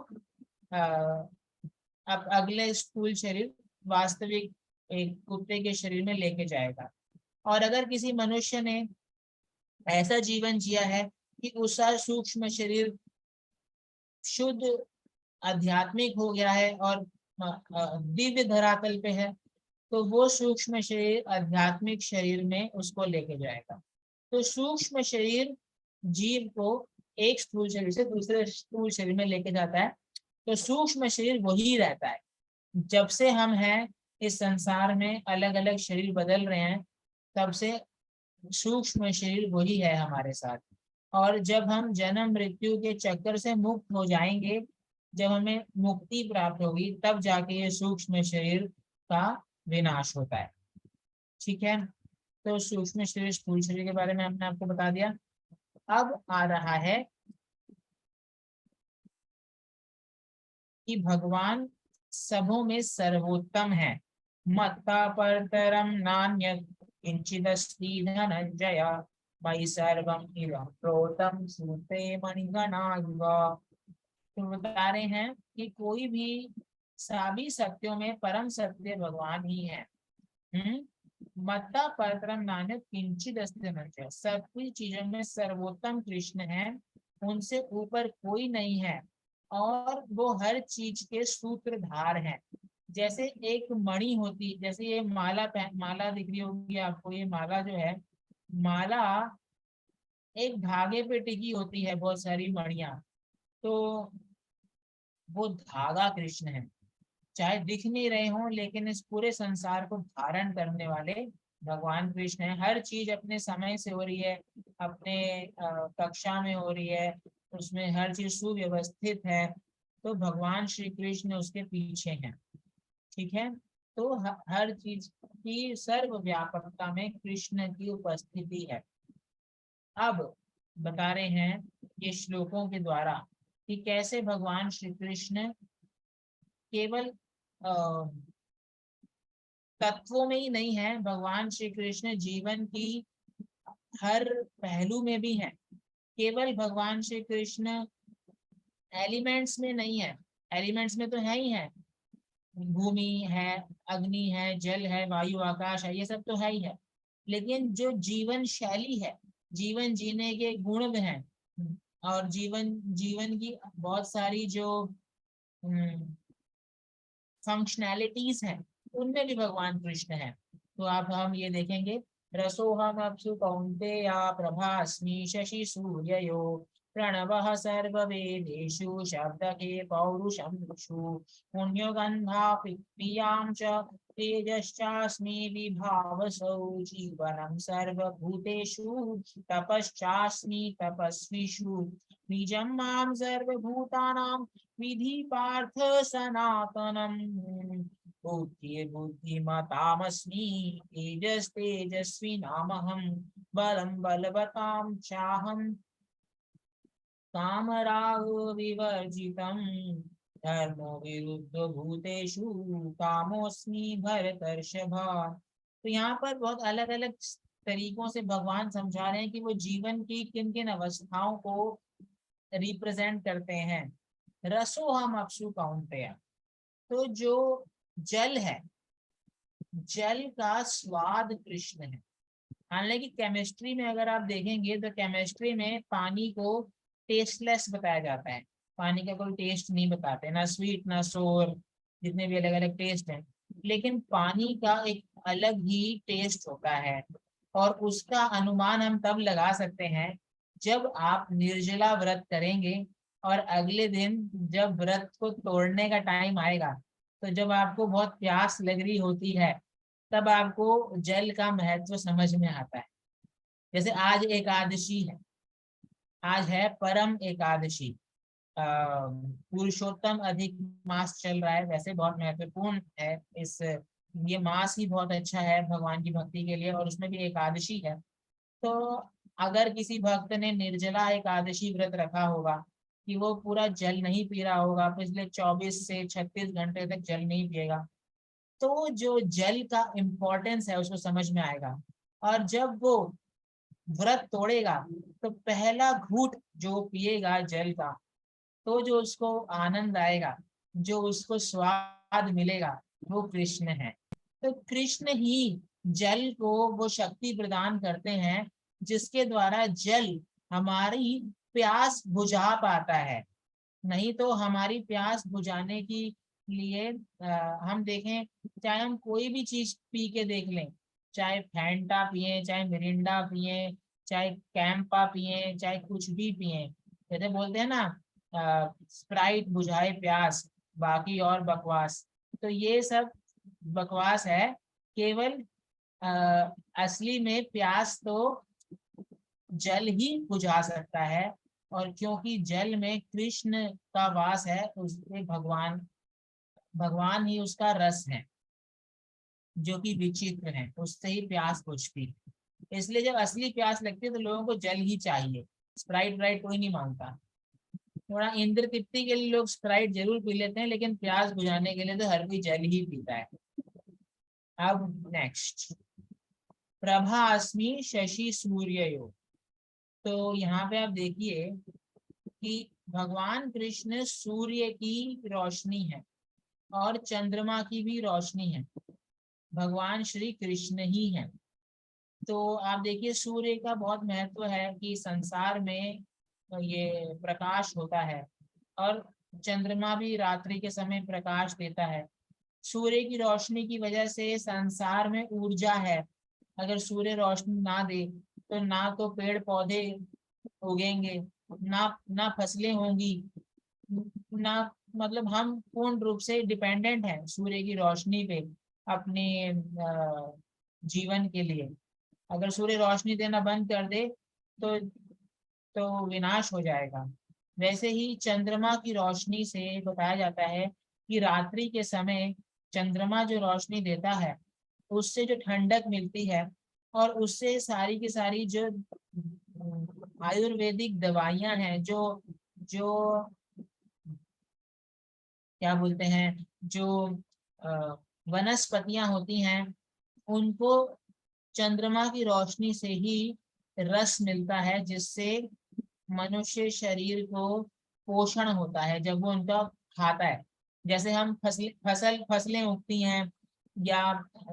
अब अगले स्थूल शरीर वास्तविक एक कुत्ते के शरीर में लेके जाएगा। और अगर किसी मनुष्य ने ऐसा जीवन जिया है कि उसका सूक्ष्म शरीर शुद्ध आध्यात्मिक हो गया है और दिव्य धरातल पे है, तो वो सूक्ष्म शरीर आध्यात्मिक शरीर में उसको लेके जाएगा। तो सूक्ष्म शरीर जीव को एक स्थूल शरीर से दूसरे स्थूल शरीर में लेके जाता है। तो सूक्ष्म शरीर वही रहता है। जब से हम हैं इस संसार में, अलग अलग शरीर बदल रहे हैं, तब से सूक्ष्म शरीर वही है हमारे साथ। और जब हम जन्म मृत्यु के चक्कर से मुक्त हो जाएंगे, जब हमें मुक्ति प्राप्त होगी, तब जाके ये सूक्ष्म शरीर का विनाश होता है। ठीक है, तो सूक्ष्म शरीर स्थूल शरीर के बारे में हमने आपको बता दिया। अब आ रहा है कि भगवान सबों में सर्वोत्तम है। मत्ता परतरम नान्यत् किंचिदस्ति धनंजय, मयि सर्वम इदं प्रोतं सूते मणिगणा इव। तो बता रहे हैं कि कोई भी सभी सत्यों में परम सत्य भगवान ही है। मत्ता परतरम नान्यत् किंचिदस्ति धनंजय, सभी चीजों में सर्वोत्तम कृष्ण है, उनसे ऊपर कोई नहीं है, और वो हर चीज के सूत्रधार हैं। जैसे एक मणि होती, जैसे ये माला दिख रही होगी आपको, ये माला जो है, माला एक धागे पे टिकी होती है, बहुत सारी मणियां। तो वो धागा कृष्ण है, चाहे दिख नहीं रहे हों, लेकिन इस पूरे संसार को धारण करने वाले भगवान कृष्ण है। हर चीज अपने समय से हो रही है, अपने कक्षा में हो रही है, उसमें हर चीज सुव्यवस्थित है। तो भगवान श्री कृष्ण उसके पीछे हैं। ठीक है, तो हर चीज की सर्वव्यापकता में कृष्ण की उपस्थिति है। अब बता रहे हैं ये श्लोकों के द्वारा कि कैसे भगवान श्री कृष्ण केवल तत्वों में ही नहीं है, भगवान श्री कृष्ण जीवन की हर पहलू में भी है। केवल भगवान श्री कृष्ण एलिमेंट्स में नहीं है, एलिमेंट्स में तो है ही है, भूमि है, अग्नि है, जल है, वायु, आकाश है, ये सब तो है ही है। लेकिन जो जीवन शैली है, जीवन जीने के गुण हैं, और जीवन जीवन की बहुत सारी जो फंक्शनैलिटीज हैं उनमें भी भगवान कृष्ण है। तो आप हम ये देखेंगे, रसोहम अप्सु कौन्तेया प्रभास्मि शशि सूर्ययो प्रणवः सर्ववेदेषु शब्दके पौरुषं ऋषु पुण्यो गन्धा प्रियां च तेजश्चास्मि विभावसौ जीवनं सर्वभूतेषु तपश्चास्मि तपस्विषु निजं मां सर्वभूतानां विधि पार्थ सनातनम बुद्धिर्बुद्धिमतामस्मि तेजस तेजस्वी नामहं बलं बलवतां चाहं कामराग विवर्जितं धर्मो विरुद्ध भूतेषु कामोऽस्मि भरतर्षभ। तो यहाँ पर बहुत अलग अलग तरीकों से भगवान समझा रहे हैं कि वो जीवन की किन किन अवस्थाओं को रिप्रेजेंट करते हैं। रसो हम अक्षु कौन्तेय, तो जो जल है, जल का स्वाद कृष्ण है। हालांकि केमिस्ट्री में अगर आप देखेंगे तो केमिस्ट्री में पानी को टेस्टलेस बताया जाता है, पानी का कोई टेस्ट नहीं बताते, ना स्वीट ना सोर, जितने भी अलग अलग टेस्ट हैं, लेकिन पानी का एक अलग ही टेस्ट होता है। और उसका अनुमान हम तब लगा सकते हैं जब आप निर्जला व्रत करेंगे और अगले दिन जब व्रत को तोड़ने का टाइम आएगा, तो जब आपको बहुत प्यास लग रही होती है तब आपको जल का महत्व समझ में आता है। जैसे आज एकादशी है, आज है परम एकादशी, पुरुषोत्तम अधिक मास चल रहा है, वैसे बहुत महत्वपूर्ण है इस, ये मास ही बहुत अच्छा है भगवान की भक्ति के लिए, और उसमें भी एकादशी है। तो अगर किसी भक्त ने निर्जला एकादशी व्रत रखा होगा कि वो पूरा जल नहीं पी रहा होगा, पिछले 24 से 36 घंटे तक जल नहीं पिएगा, तो जो जल का इम्पोर्टेंस है उसको समझ में आएगा। और जब वो व्रत तोड़ेगा तो पहला घूंट जो पिएगा जल का, तो जो उसको आनंद आएगा, जो उसको स्वाद मिलेगा, वो कृष्ण है। तो कृष्ण ही जल को वो शक्ति प्रदान करते हैं जिसके द्वारा जल हमारी प्यास बुझा पाता है। नहीं तो हमारी प्यास बुझाने की लिए हम देखें, चाहे हम कोई भी चीज पी के देख लें, चाहे फैंटा पिए, चाहे मिरिंडा पिए, चाहे कैंपा पिए, चाहे कुछ भी पिए, जैसे बोलते हैं ना, स्प्राइट बुझाए प्यास बाकी और बकवास, तो ये सब बकवास है। केवल असली में प्यास तो जल ही बुझा सकता है, और क्योंकि जल में कृष्ण का वास है, उसमें भगवान भगवान ही उसका रस है जो कि विचित्र है, उससे ही प्यास बुझती है। इसलिए जब असली प्यास लगती है तो लोगों को जल ही चाहिए, स्प्राइट व्राइट कोई नहीं मांगता। थोड़ा इंद्र तृप्ति के लिए लोग स्प्राइट जरूर पी लेते हैं, लेकिन प्यास बुझाने के लिए तो हर कोई जल ही पीता है। अब नेक्स्ट, प्रभा अस्मि शशि सूर्ययो। तो यहाँ पे आप देखिए कि भगवान कृष्ण सूर्य की रोशनी है और चंद्रमा की भी रोशनी है, भगवान श्री कृष्ण ही है। तो आप देखिए सूर्य का बहुत महत्व है कि संसार में ये प्रकाश होता है, और चंद्रमा भी रात्रि के समय प्रकाश देता है। सूर्य की रोशनी की वजह से संसार में ऊर्जा है। अगर सूर्य रोशनी ना दे तो ना तो पेड़ पौधे उगेंगे, ना फसलें होंगी, ना, मतलब हम पूर्ण रूप से डिपेंडेंट हैं सूर्य की रोशनी पे अपने जीवन के लिए। अगर सूर्य रोशनी देना बंद कर दे तो विनाश हो जाएगा। वैसे ही चंद्रमा की रोशनी से बताया जाता है कि रात्रि के समय चंद्रमा जो रोशनी देता है उससे जो ठंडक मिलती है, और उससे सारी की सारी जो आयुर्वेदिक दवाइयां हैं, जो जो क्या बोलते हैं, जो वनस्पतियां होती हैं, उनको चंद्रमा की रोशनी से ही रस मिलता है, जिससे मनुष्य शरीर को पोषण होता है जब वो उनका खाता है। जैसे हम फसलें उगती हैं या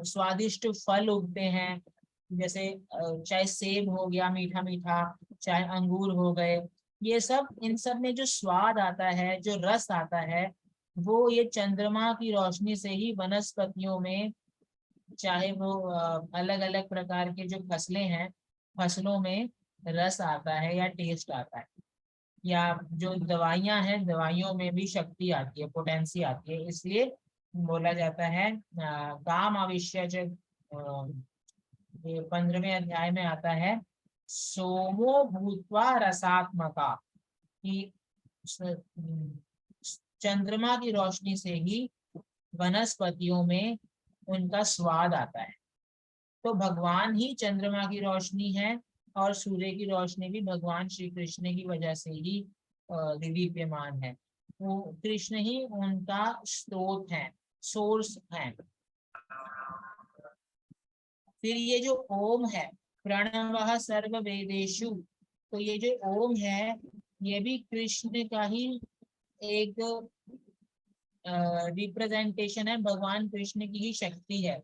स्वादिष्ट फल उगते हैं, जैसे चाहे सेब हो गया मीठा मीठा, चाहे अंगूर हो गए, ये सब, इन सब में जो स्वाद आता है, जो रस आता है, वो ये चंद्रमा की रोशनी से ही वनस्पतियों में, चाहे वो अलग अलग प्रकार के जो फसलें हैं, फसलों में रस आता है या टेस्ट आता है, या जो दवाइयां हैं, दवाइयों में भी शक्ति आती है, पोटेंसी आती है। इसलिए बोला जाता है, काम आविष्य जो 15वें अध्याय में आता है, सोमो भूत्वा रसात्मका, कि चंद्रमा की रोशनी से ही वनस्पतियों में उनका स्वाद आता है। तो भगवान ही चंद्रमा की रोशनी है, और सूर्य की रोशनी भी भगवान श्री कृष्ण की वजह से ही दिव्यमान है। वो कृष्ण ही उनका स्रोत है, सोर्स है। फिर ये जो ओम है, प्रणवः सर्व वेदेषु, तो ये जो ओम है, ये भी कृष्ण का ही एक रिप्रेजेंटेशन है, भगवान कृष्ण की ही शक्ति है।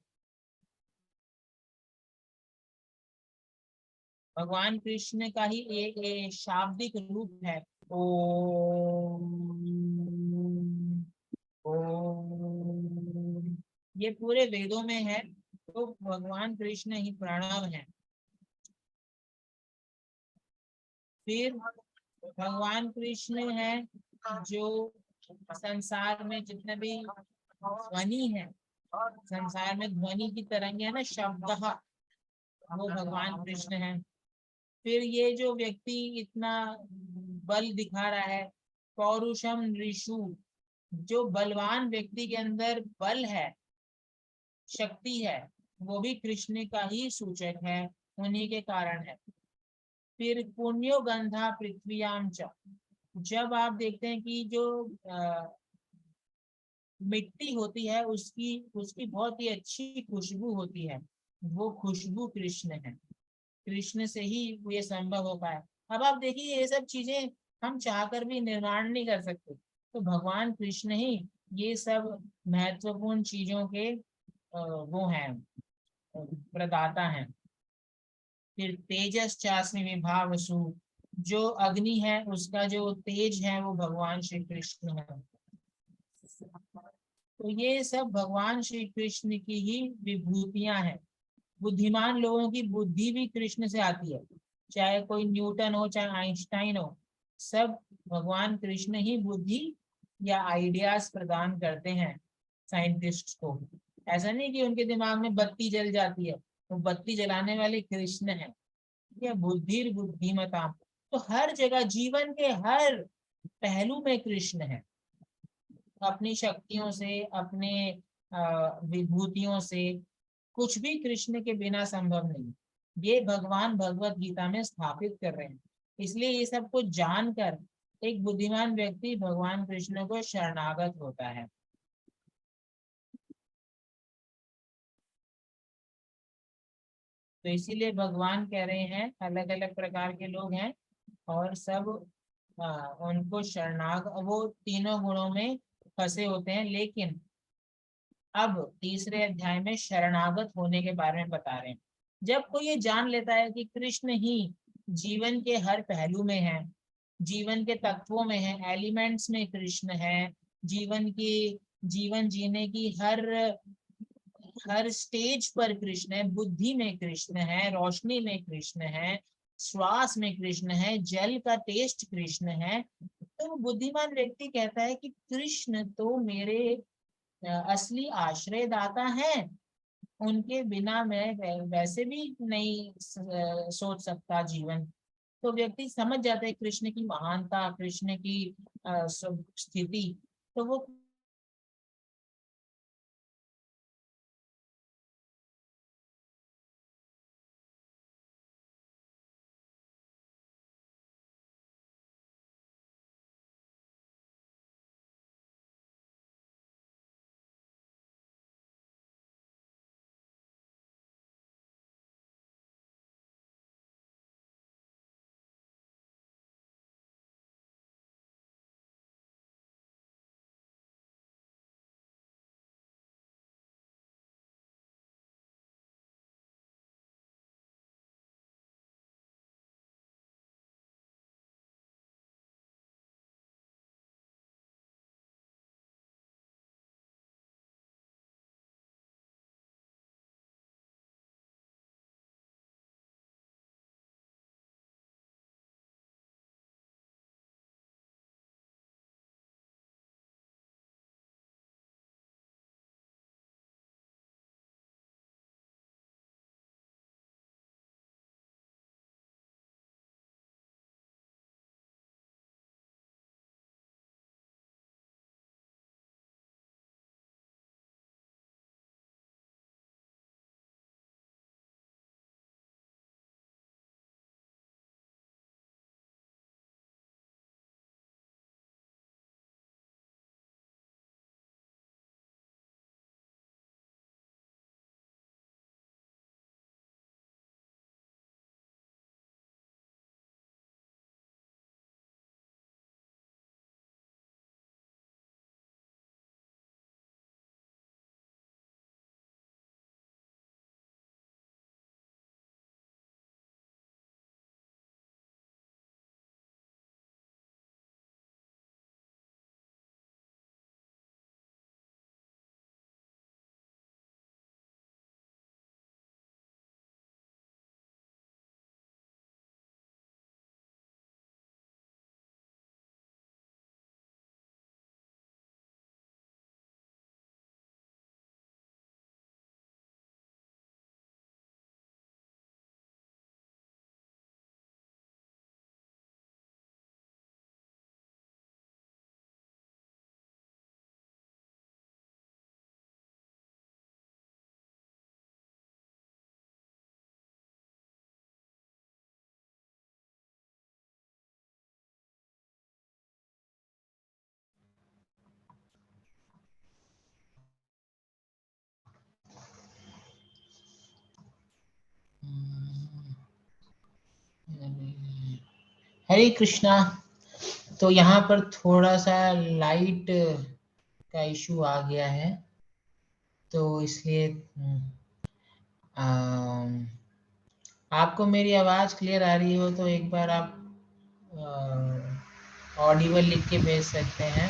भगवान कृष्ण का ही एक शाब्दिक रूप है। ओम ओम, ये पूरे वेदों में है। तो भगवान कृष्ण ही प्रणव है। फिर भगवान कृष्ण है जो संसार में जितने भी ध्वनि है, संसार में ध्वनि की तरंगे है ना, शब्द, वो भगवान कृष्ण है। फिर ये जो व्यक्ति इतना बल दिखा रहा है, पौरुषम ऋषु, जो बलवान व्यक्ति के अंदर बल है, शक्ति है, वो भी कृष्ण का ही सूचक है, उन्हीं के कारण है। फिर पुण्यो गंधा पृथ्व्याम च, जब आप देखते हैं कि जो मिट्टी होती है, उसकी उसकी बहुत ही अच्छी खुशबू होती है, वो खुशबू कृष्ण है। कृष्ण से ही ये संभव हो पाया। अब आप देखिए, ये सब चीजें हम चाहकर भी निर्माण नहीं कर सकते, तो भगवान कृष्ण ही ये सब महत्वपूर्ण चीजों के वो हैं, प्रदाता हैं। फिर तेजस चास्मि विभावसु, जो अग्नि है उसका जो तेज है, वो भगवान श्री कृष्ण है। तो ये सब भगवान श्री कृष्ण की ही विभूतियां हैं। बुद्धिमान लोगों की बुद्धि भी कृष्ण से आती है, चाहे कोई न्यूटन हो, चाहे आइंस्टाइन हो, सब भगवान कृष्ण ही बुद्धि या आइडियाज प्रदान करते हैं साइंटिस्ट को। ऐसा नहीं कि उनके दिमाग में बत्ती जल जाती है, तो बत्ती जलाने वाले कृष्ण है। यह बुद्धि बुद्धिमता, तो हर जगह जीवन के हर पहलू में कृष्ण है। अपनी शक्तियों से, अपने विभूतियों से, कुछ भी कृष्ण के बिना संभव नहीं। ये भगवान भगवत गीता में स्थापित कर रहे हैं। इसलिए ये सब कुछ जानकर एक बुद्धिमान व्यक्ति भगवान कृष्ण को शरणागत होता है। तो इसीलिए भगवान कह रहे हैं, अलग अलग प्रकार के लोग हैं, और सब उनको शरणागत, वो तीनों गुणों में फंसे होते हैं। लेकिन अब तीसरे अध्याय में शरणागत होने के बारे में बता रहे हैं। जब कोई ये जान लेता है कि कृष्ण ही जीवन के हर पहलू में है, जीवन के तत्वों में है, एलिमेंट्स में कृष्ण है, जीवन की, जीवन जीने की हर स्टेज पर कृष्ण है, बुद्धि में कृष्ण है, रोशनी में कृष्ण है, श्वास में कृष्ण है, जल का टेस्ट कृष्ण है, तो बुद्धिमान व्यक्ति कहता है कि कृष्ण तो मेरे असली आश्रयदाता हैं। उनके बिना मैं वैसे भी नहीं सोच सकता जीवन। तो व्यक्ति समझ जाता है कृष्ण की महानता, कृष्ण की स्थिति। तो वो हरे कृष्णा। तो यहाँ पर थोड़ा सा लाइट का इशू आ गया है, तो इसलिए आपको मेरी आवाज क्लियर आ रही हो तो एक बार आप ऑडिबल लिख के भेज सकते हैं।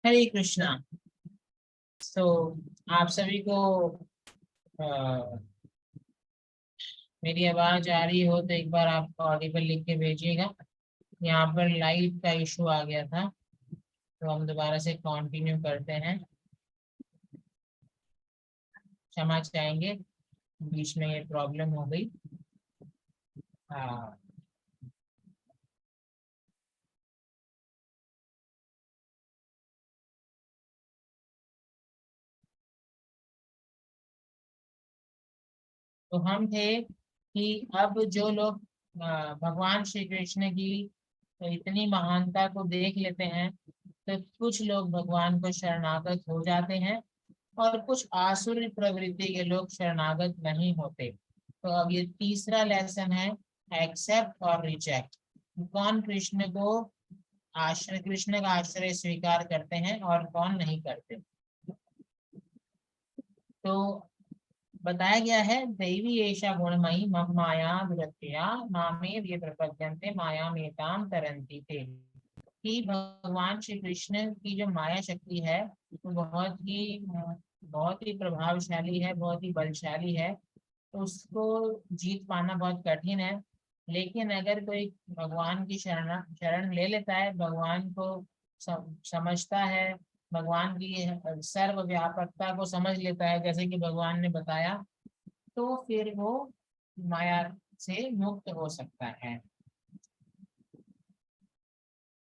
हरे कृष्णा। तो आप सभी को अ, मेरी आवाज आ रही हो तो एक बार आप ऑडिबल लिख के भेजिएगा। यहाँ पर लाइट का इशू आ गया था, तो हम दोबारा से कंटिन्यू करते हैं। क्षमा चाहेंगे, बीच में ये प्रॉब्लम हो गई। हाँ, तो हम थे कि अब जो लोग भगवान श्री कृष्ण की इतनी महानता को देख लेते हैं, तो कुछ लोग भगवान को शरणागत हो जाते हैं और कुछ आसुरी प्रवृत्ति के लोग शरणागत नहीं होते। तो अब ये तीसरा लेसन है, एक्सेप्ट और रिजेक्ट। कौन कृष्ण को आश्रय, कृष्ण का आश्रय स्वीकार करते हैं और कौन नहीं करते। तो बताया गया है, दैवी एषा गुणमयी मम माया दुरत्या मामे ये प्रपद्यन्ते माया मेताम तरंती थे। कि भगवान श्री कृष्ण की जो माया शक्ति है वो बहुत ही प्रभावशाली है, बहुत ही बलशाली है। तो उसको जीत पाना बहुत कठिन है। लेकिन अगर कोई भगवान की शरण ले लेता है, भगवान को समझता है, भगवान की सर्वव्यापकता को समझ लेता है, जैसे कि भगवान ने बताया, तो फिर वो माया से मुक्त हो सकता है।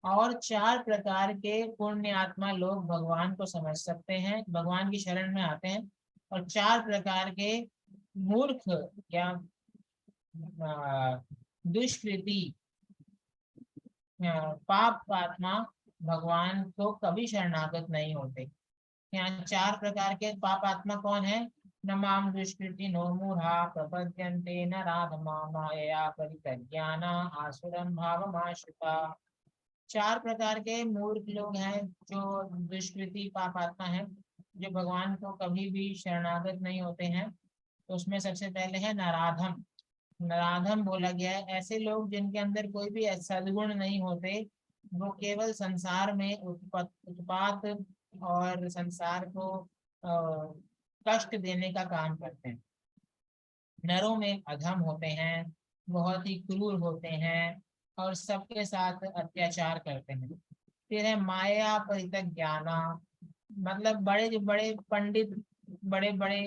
और 4 प्रकार के पुण्य आत्मा लोग भगवान को समझ सकते हैं, भगवान की शरण में आते हैं। और 4 प्रकार के मूर्ख या दुष्कृति पाप आत्मा भगवान को कभी शरणागत नहीं होते। यहाँ 4 प्रकार के पाप आत्मा कौन है? नमाम दुष्कृति नो मूढ़ा प्रपद्यन्ते न राधमा मायया परितज्ञाना आसुरम भावमाश्रिता। 4 प्रकार के मूर्ख लोग हैं जो दुष्कृति पाप आत्मा है। जो भगवान को कभी भी शरणागत नहीं होते हैं, तो उसमें सबसे पहले है नराधम। नराधम बोला गया है ऐसे लोग जिनके अंदर कोई भी सद्गुण नहीं होते, वो केवल संसार में उत्पात और संसार को कष्ट देने का काम करते हैं। नरों में अधम होते हैं, बहुत ही क्रूर होते हैं और सबके साथ अत्याचार करते हैं। फिर है माया परितक ज्ञाना, मतलब बड़े जो बड़े पंडित, बड़े बड़े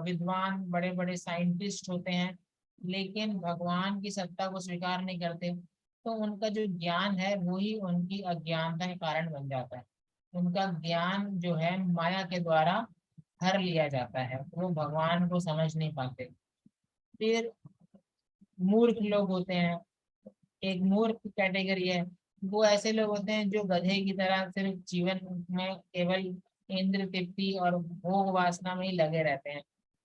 विद्वान, बड़े बड़े साइंटिस्ट होते हैं, लेकिन भगवान की सत्ता को स्वीकार नहीं करते, तो उनका जो ज्ञान है वही उनकी अज्ञानता के कारण बन जाता है। उनका ज्ञान जो है माया के द्वारा हर लिया जाता है, वो भगवान को समझ नहीं पाते। फिर मूर्ख लोग होते हैं, एक मूर्ख कैटेगरी है। वो ऐसे लोग होते हैं जो गधे की तरह सिर्फ जीवन में केवल इंद्र तृप्ति और भोग वासना में ही लगे रहते हैं।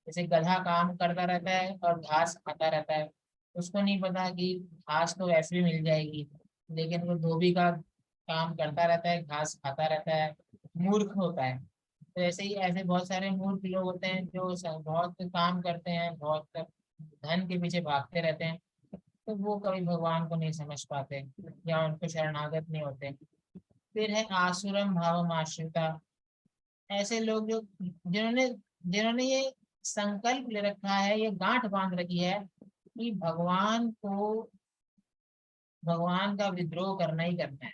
जैसे गधा काम करता रहता है और घास खाता रहता है, उसको नहीं पता कि घास तो वैसे भी मिल जाएगी, लेकिन वो धोबी का काम करता रहता है, घास खाता रहता है, मूर्ख होता है। तो ऐसे ही ऐसे बहुत सारे मूर्ख लोग होते हैं जो बहुत काम करते हैं, बहुत धन के पीछे भागते रहते हैं, तो वो कभी भगवान को नहीं समझ पाते या उनको शरणागत नहीं होते। फिर है आसुरम भावम आश्रिता, ऐसे लोग जो जिन्होंने जिन्होंने ये संकल्प ले रखा है, ये गांठ बांध रखी है कि भगवान का विद्रोह करना ही करना है,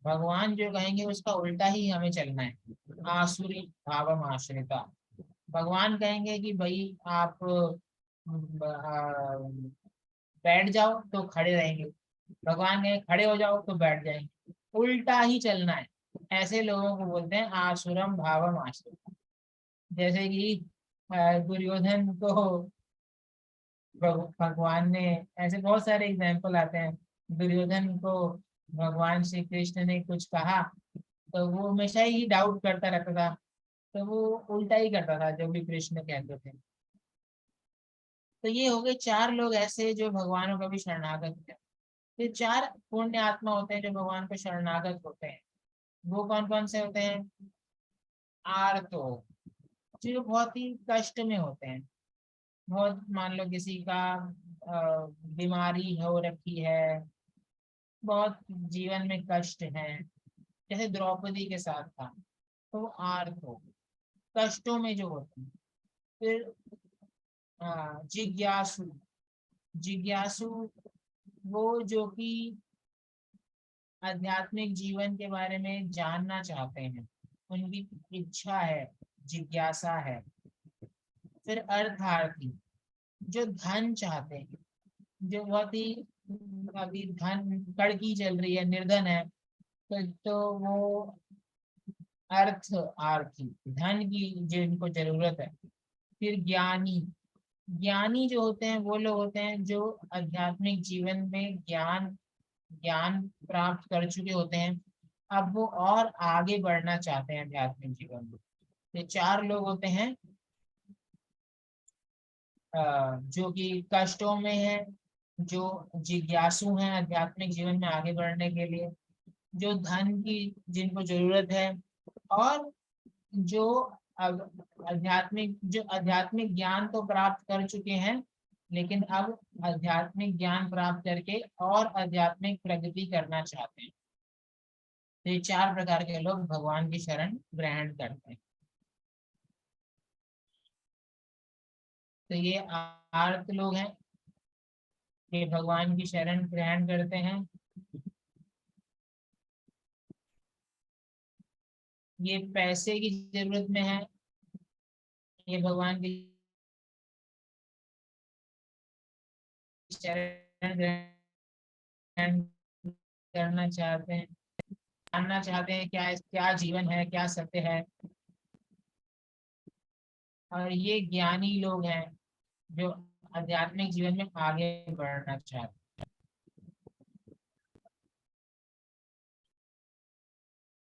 भगवान जो कहेंगे उसका उल्टा ही हमें चलना है। आसुरी भावम आश्रिता, भगवान कहेंगे कि भाई आप बैठ जाओ तो खड़े रहेंगे, भगवान कहेंगे खड़े हो जाओ तो बैठ जाएंगे, उल्टा ही चलना है। ऐसे लोगों को बोलते हैं आसुरम भावम आश्रिता। जैसे कि दुर्योधन को भगवान ने, ऐसे बहुत सारे एग्जाम्पल आते हैं, दुर्योधन को भगवान श्री कृष्ण ने कुछ कहा तो वो हमेशा ही डाउट करता रहता था, तो वो उल्टा ही करता था जो भी कृष्ण कहते थे। तो ये हो गए चार लोग ऐसे जो भगवान को कभी शरणागत है। फिर चार पुण्य आत्मा होते हैं जो भगवान को शरणागत होते हैं। वो कौन कौन से होते हैं? आर्तो, जो बहुत ही कष्ट में होते हैं, बहुत, मान लो किसी का बीमारी हो रखी है, बहुत जीवन में कष्ट है, जैसे द्रौपदी के साथ था, तो वो आर्त हो, कष्टों में जो होते हैं। फिर जिज्ञासु, जिज्ञासु वो जो कि आध्यात्मिक जीवन के बारे में जानना चाहते हैं, उनकी इच्छा है, जिज्ञासा है। फिर अर्थार्थी, जो धन चाहते हैं, जो बहुत ही अभी धन कड़की चल रही है, निर्धन है, तो वो अर्थ आर्थी, धन की जिनको जरूरत है। फिर ज्ञानी, ज्ञानी जो होते हैं वो लोग होते हैं जो आध्यात्मिक जीवन में ज्ञान ज्ञान प्राप्त कर चुके होते हैं, अब वो और आगे बढ़ना चाहते हैं आध्यात्मिक जीवन में। ये चार लोग होते हैं जो कि कष्टों में है, जो जिज्ञासु हैं आध्यात्मिक जीवन में आगे बढ़ने के लिए, जो धन की जिनको जरूरत है, और जो आध्यात्मिक ज्ञान तो प्राप्त कर चुके हैं, लेकिन अब आध्यात्मिक ज्ञान प्राप्त करके और आध्यात्मिक प्रगति करना चाहते हैं। तो ये चार प्रकार के लोग भगवान की शरण ग्रहण करते हैं। तो ये आर्त लोग हैं, ये भगवान की शरण ग्रहण करते हैं। ये पैसे की जरूरत में है, ये भगवान की शरण ग्रहण करना चाहते हैं, जानना चाहते हैं क्या क्या जीवन है, क्या सत्य है। और ये ज्ञानी लोग हैं जो आध्यात्मिक जीवन में आगे बढ़ना चाहते हैं।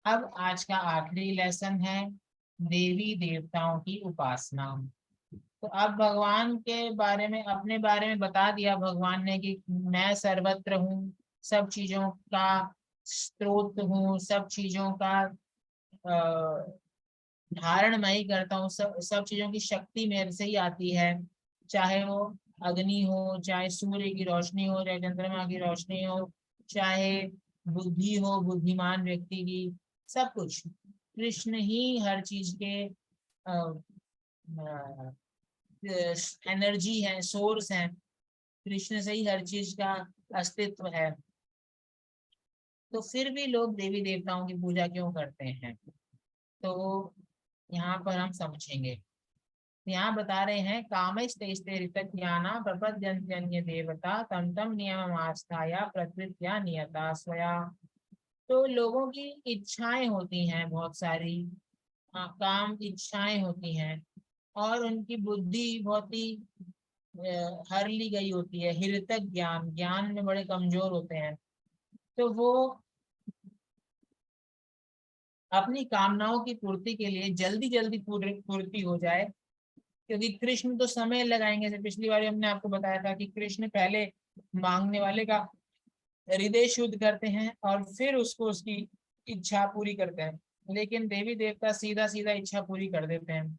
अब आज का आखिरी लेसन है देवी देवताओं की उपासना। तो अब भगवान के बारे में, अपने बारे में बता दिया भगवान ने कि मैं सर्वत्र हूँ, सब चीजों का स्रोत हूँ, सब चीजों का धारण मैं ही करता हूँ, सब चीजों की शक्ति मेरे से ही आती है, चाहे वो अग्नि हो, चाहे सूर्य की रोशनी हो, चाहे चंद्रमा की रोशनी हो, चाहे बुद्धि हो बुद्धिमान व्यक्ति की, सब कुछ कृष्ण ही हर चीज के एनर्जी है, सोर्स है, कृष्ण से ही हर चीज का अस्तित्व है। तो फिर भी लोग देवी देवताओं की पूजा क्यों करते हैं, तो यहाँ पर हम समझेंगे। यहाँ बता रहे हैं, कामस्तेस्ते ऋतज्ञाना प्रपद्यन्त्यन्य देवता तम तम नियम आस्थाया प्रकृत्या नियता स्वया। तो लोगों की इच्छाएं होती हैं बहुत सारी, काम इच्छाएं होती हैं, और उनकी बुद्धि बहुत ही हर ली गई होती है, हिरतक ज्ञान, ज्ञान में बड़े कमजोर होते हैं। तो वो अपनी कामनाओं की पूर्ति के लिए जल्दी जल्दी पूर्ति हो जाए, क्योंकि कृष्ण तो समय लगाएंगे। जैसे पिछली बार हमने आपको बताया था कि कृष्ण पहले मांगने वाले का हृदय शुद्ध करते हैं और फिर उसको उसकी इच्छा पूरी करते हैं, लेकिन देवी देवता सीधा सीधा इच्छा पूरी कर देते हैं,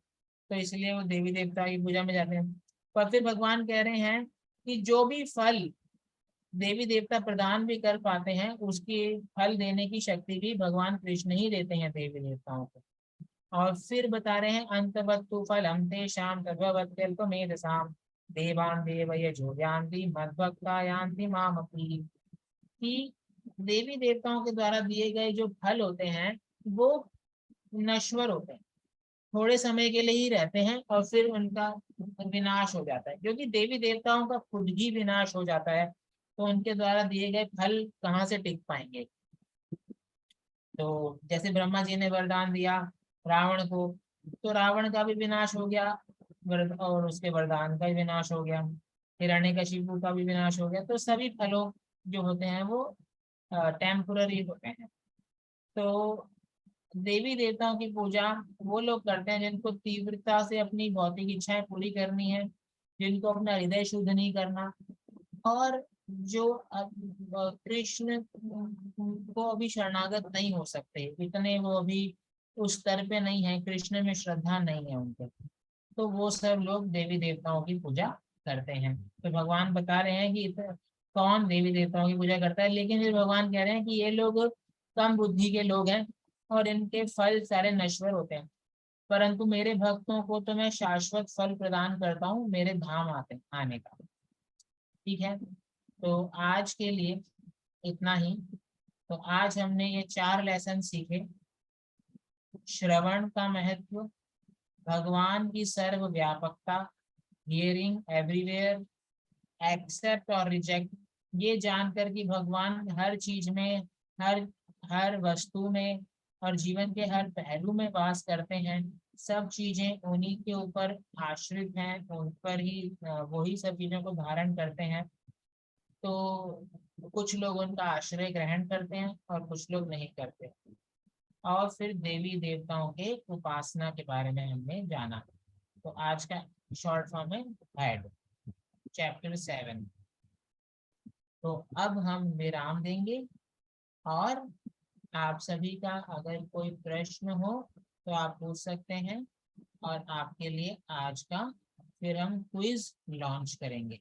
तो इसलिए वो देवी देवता की पूजा में जाते हैं। पर फिर भगवान कह रहे हैं कि जो भी फल देवी देवता प्रदान भी कर पाते हैं, उसकी फल देने की शक्ति भी भगवान कृष्ण ही देते हैं देवी देवताओं को। और फिर बता रहे हैं, अंतवत्तु फलम तेषां तद्भवत्यल्पमेधसाम् देवान् देवयजो यान्ति मद्भक्ता यान्ति मामपि। कि देवी देवताओं के द्वारा दिए गए जो फल होते हैं वो नश्वर होते हैं, थोड़े समय के लिए ही रहते हैं और फिर उनका विनाश हो जाता है, क्योंकि देवी देवताओं का खुद ही विनाश हो जाता है, तो उनके द्वारा दिए गए फल कहाँ से टिक पाएंगे। तो जैसे ब्रह्मा जी ने वरदान दिया रावण को, तो रावण का भी विनाश हो गया, और उसके वरदान का भी विनाश हो गया, हिरण्यकशिपु का भी विनाश हो गया। तो सभी फलों जो होते हैं वो टेम्पोररी होते हैं। तो देवी देवताओं की पूजा वो लोग करते हैं जिनको तीव्रता से अपनी भौतिक इच्छाएं पूरी करनी है, जिनको अपना हृदय शुद्ध नहीं करना, और जो कृष्ण को अभी शरणागत नहीं हो सकते, इतने वो अभी उस स्तर पे नहीं है, कृष्ण में श्रद्धा नहीं है उनके, तो वो सब लोग देवी देवताओं की पूजा करते हैं। तो भगवान बता रहे हैं कि कौन देवी देवताओं की पूजा करता है, लेकिन फिर भगवान कह रहे हैं कि ये लोग कम बुद्धि के लोग हैं और इनके फल सारे नश्वर होते हैं, परंतु मेरे भक्तों को तो मैं शाश्वत फल प्रदान करता हूँ मेरे धाम आने का। ठीक है, तो आज के लिए इतना ही। तो आज हमने ये 4 लेसन सीखे। श्रवण का महत्व, भगवान की सर्वव्यापकता, हियरिंग एवरीवेयर, एक्सेप्ट और रिजेक्ट, ये जानकर कि भगवान हर चीज में, हर हर वस्तु में और जीवन के हर पहलू में वास करते हैं, सब चीजें उन्हीं के ऊपर आश्रित हैं, उन पर ही वही सब चीजों को धारण करते हैं। तो कुछ लोग उनका आश्रय ग्रहण करते हैं और कुछ लोग नहीं करते। और फिर देवी देवताओं के उपासना के बारे में हमने जाना। तो आज का शॉर्ट फॉर्म है हेड, चैप्टर 7। तो अब हम विराम देंगे, और आप सभी का अगर कोई प्रश्न हो तो आप पूछ सकते हैं, और आपके लिए आज का फिर हम क्विज लॉन्च करेंगे।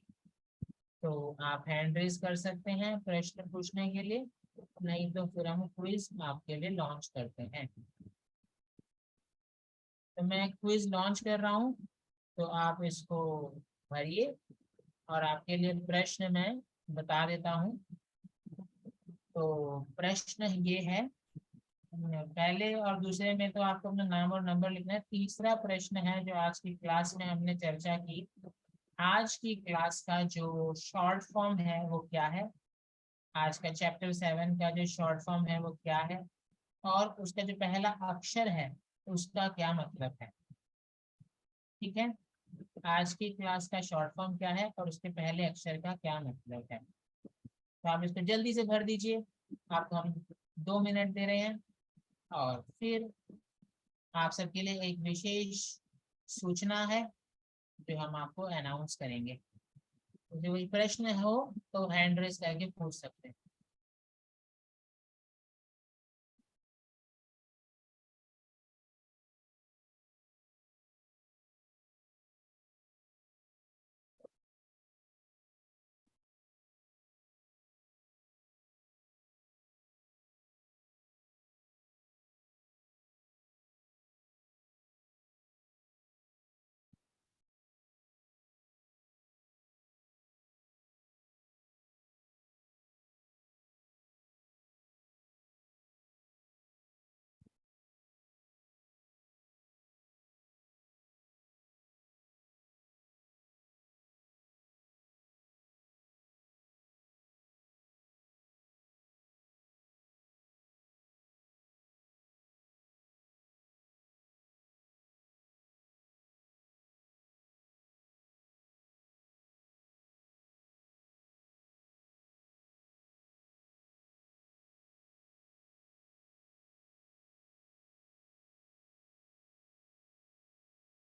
तो आप हैंड रेज कर सकते हैं प्रश्न पूछने के लिए, नहीं तो फिर हम क्विज आपके लिए लॉन्च करते हैं। तो मैं क्विज लॉन्च कर रहा हूँ, तो आप इसको भरिए, और आपके लिए प्रश्न मैं बता देता हूँ। तो प्रश्न ये है, पहले और दूसरे में तो आपको अपना नाम और नंबर लिखना है। तीसरा प्रश्न है जो आज की क्लास में हमने चर्चा की, आज की क्लास का जो शॉर्ट फॉर्म है वो क्या है, आज का चैप्टर 7 का जो शॉर्ट फॉर्म है वो क्या है, और उसका जो पहला अक्षर है उसका क्या मतलब है। ठीक है, आज की क्लास का शॉर्ट फॉर्म क्या है और उसके पहले अक्षर का क्या मतलब है। तो आप इसको जल्दी से भर दीजिए, आपको हम 2 मिनट दे रहे हैं। और फिर आप सबके लिए एक विशेष सूचना है जो हम आपको अनाउंस करेंगे। तो जो कोई प्रश्न हो तो हैंड रेस करके पूछ सकते हैं।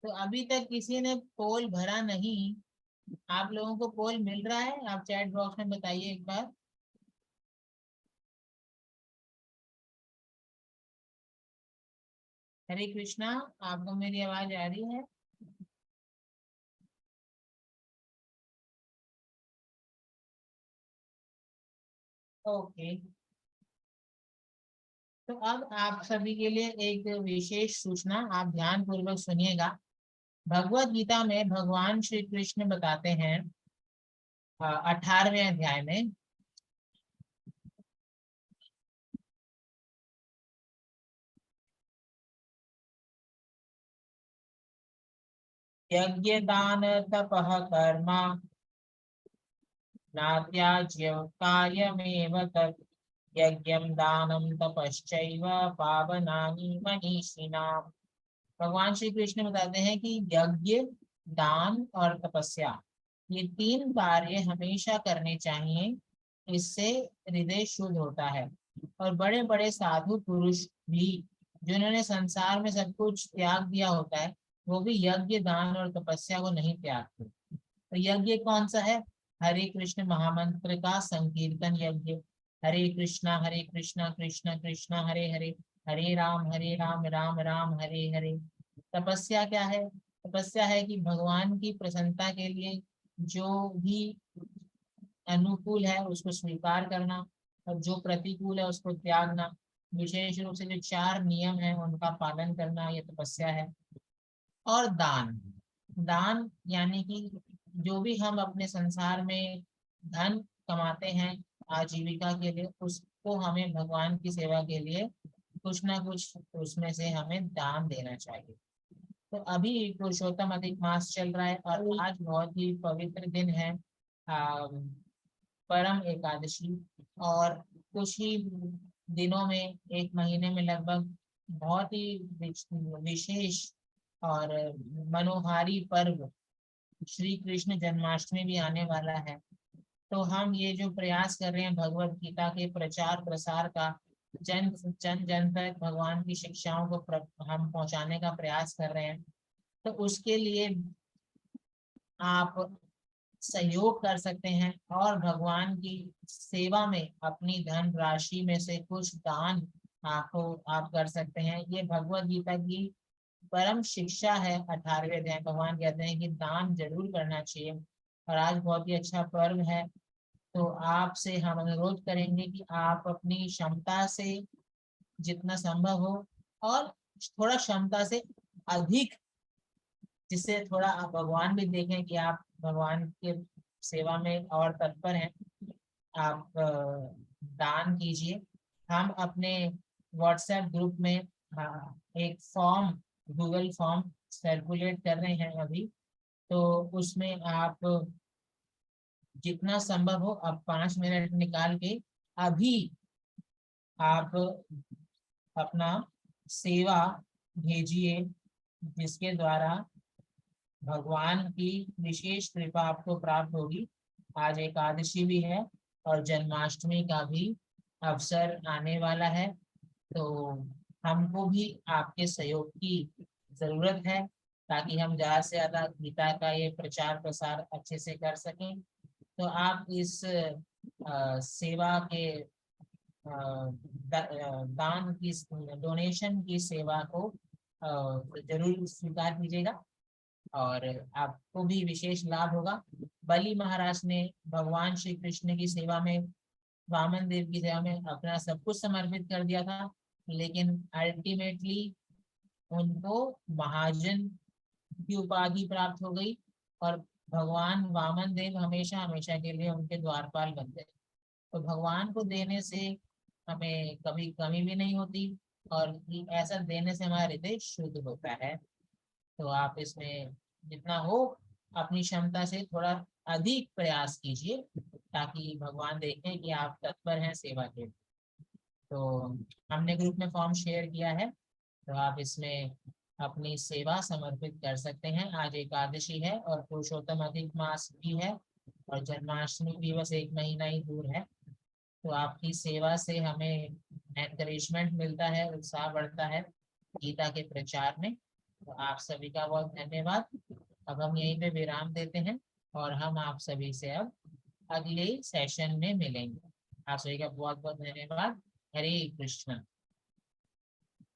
तो अभी तक किसी ने पोल भरा नहीं। आप लोगों को पोल मिल रहा है? आप चैट बॉक्स में बताइए एक बार। हरे कृष्णा, आपको मेरी आवाज आ रही है? ओके। तो अब आप सभी के लिए एक विशेष सूचना, आप ध्यान पूर्वक सुनिएगा। भगवत गीता में भगवान श्री कृष्ण बताते हैं 18वें अध्याय में, यज्ञ दान तपः कर्म नात्याज्यं कार्यमेव तत् यज्ञं दानं तपश्चैव पावनानि मनीषिणाम्। भगवान श्री कृष्ण बताते हैं कि यज्ञ, दान और तपस्या, ये तीन कार्य हमेशा करने चाहिए। इससे हृदय शुद्ध होता है। और बड़े बड़े साधु पुरुष भी, जिन्होंने संसार में सब कुछ त्याग दिया होता है, वो भी यज्ञ, दान और तपस्या को नहीं त्यागते। तो यज्ञ कौन सा है? हरे कृष्ण महामंत्र का संकीर्तन यज्ञ। हरे कृष्णा कृष्ण कृष्ण हरे हरे, हरे राम राम राम हरे हरे। तपस्या क्या है? तपस्या है कि भगवान की प्रसन्नता के लिए जो भी अनुकूल है उसको स्वीकार करना, और जो प्रतिकूल है उसको त्यागना। विशेष रूप से जो 4 नियम है उनका पालन करना, ये तपस्या है। और दान, दान यानी कि जो भी हम अपने संसार में धन कमाते हैं आजीविका के लिए, उसको हमें भगवान की सेवा के लिए कुछ ना कुछ उसमें से हमें दान देना चाहिए। तो अभी पुरुषोत्तम अधिक मास चल रहा है और आज बहुत ही पवित्र दिन है, परम एकादशी। और कुछ ही दिनों में, एक महीने में लगभग, बहुत ही विशेष और मनोहारी पर्व श्री कृष्ण जन्माष्टमी भी आने वाला है। तो हम ये जो प्रयास कर रहे हैं भगवत गीता के प्रचार प्रसार का, जन जन जन तक भगवान की शिक्षाओं को हम पहुंचाने का प्रयास कर रहे हैं। तो उसके लिए आप सहयोग कर सकते हैं और भगवान की सेवा में अपनी धन राशि में से कुछ दान आपको आप कर सकते हैं। ये भगवत गीता की परम शिक्षा है। 18वें अध्याय भगवान कहते हैं कि दान जरूर करना चाहिए। और आज बहुत ही अच्छा पर्व है, तो आपसे हम अनुरोध करेंगे कि आप अपनी क्षमता से जितना संभव हो, और थोड़ा क्षमता से अधिक, जिससे थोड़ा आप भगवान भी देखें कि आप भगवान के सेवा में और तत्पर हैं, आप दान कीजिए। हम अपने व्हाट्सएप ग्रुप में एक फॉर्म, गूगल फॉर्म सर्कुलेट कर रहे हैं अभी। तो उसमें आप जितना संभव हो, आप 5 मिनट निकाल के अभी आप अपना सेवा भेजिए, जिसके द्वारा भगवान की विशेष कृपा आपको प्राप्त होगी। आज एकादशी भी है और जन्माष्टमी का भी अवसर आने वाला है। तो हमको भी आपके सहयोग की जरूरत है, ताकि हम ज्यादा से ज्यादा गीता का ये प्रचार प्रसार अच्छे से कर सकें। तो आप इस सेवा के दान की, डोनेशन की सेवा को जरूर स्वीकार कीजिएगा, और आपको भी विशेष लाभ होगा। बलि महाराज ने भगवान श्री कृष्ण की सेवा में, वामन देव की सेवा में अपना सब कुछ समर्पित कर दिया था, लेकिन अल्टीमेटली उनको महाजन की उपाधि प्राप्त हो गई, और भगवान वामन देव हमेशा हमेशा के लिए उनके द्वारपाल बन गए। तो भगवान को देने से हमें कभी कमी भी नहीं होती, और ऐसा देने से हमारा हृदय शुद्ध होता है। तो आप इसमें जितना हो अपनी क्षमता से थोड़ा अधिक प्रयास कीजिए, ताकि भगवान देखें कि आप तत्पर हैं सेवा के लिए। तो हमने ग्रुप में फॉर्म शेयर किया है, तो आप इसमें अपनी सेवा समर्पित कर सकते हैं। आज एकादशी है और पुरुषोत्तम अधिक मास भी है, और जन्माष्टमी भी बस 1 महीना ही दूर है। तो आपकी सेवा से हमें एनकरेजमेंट मिलता है, उत्साह बढ़ता है गीता के प्रचार में। तो आप सभी का बहुत धन्यवाद। अब हम यहीं पे विराम देते हैं और हम आप सभी से अब अगले सेशन में मिलेंगे। आप सभी का बहुत बहुत धन्यवाद। हरे कृष्णा।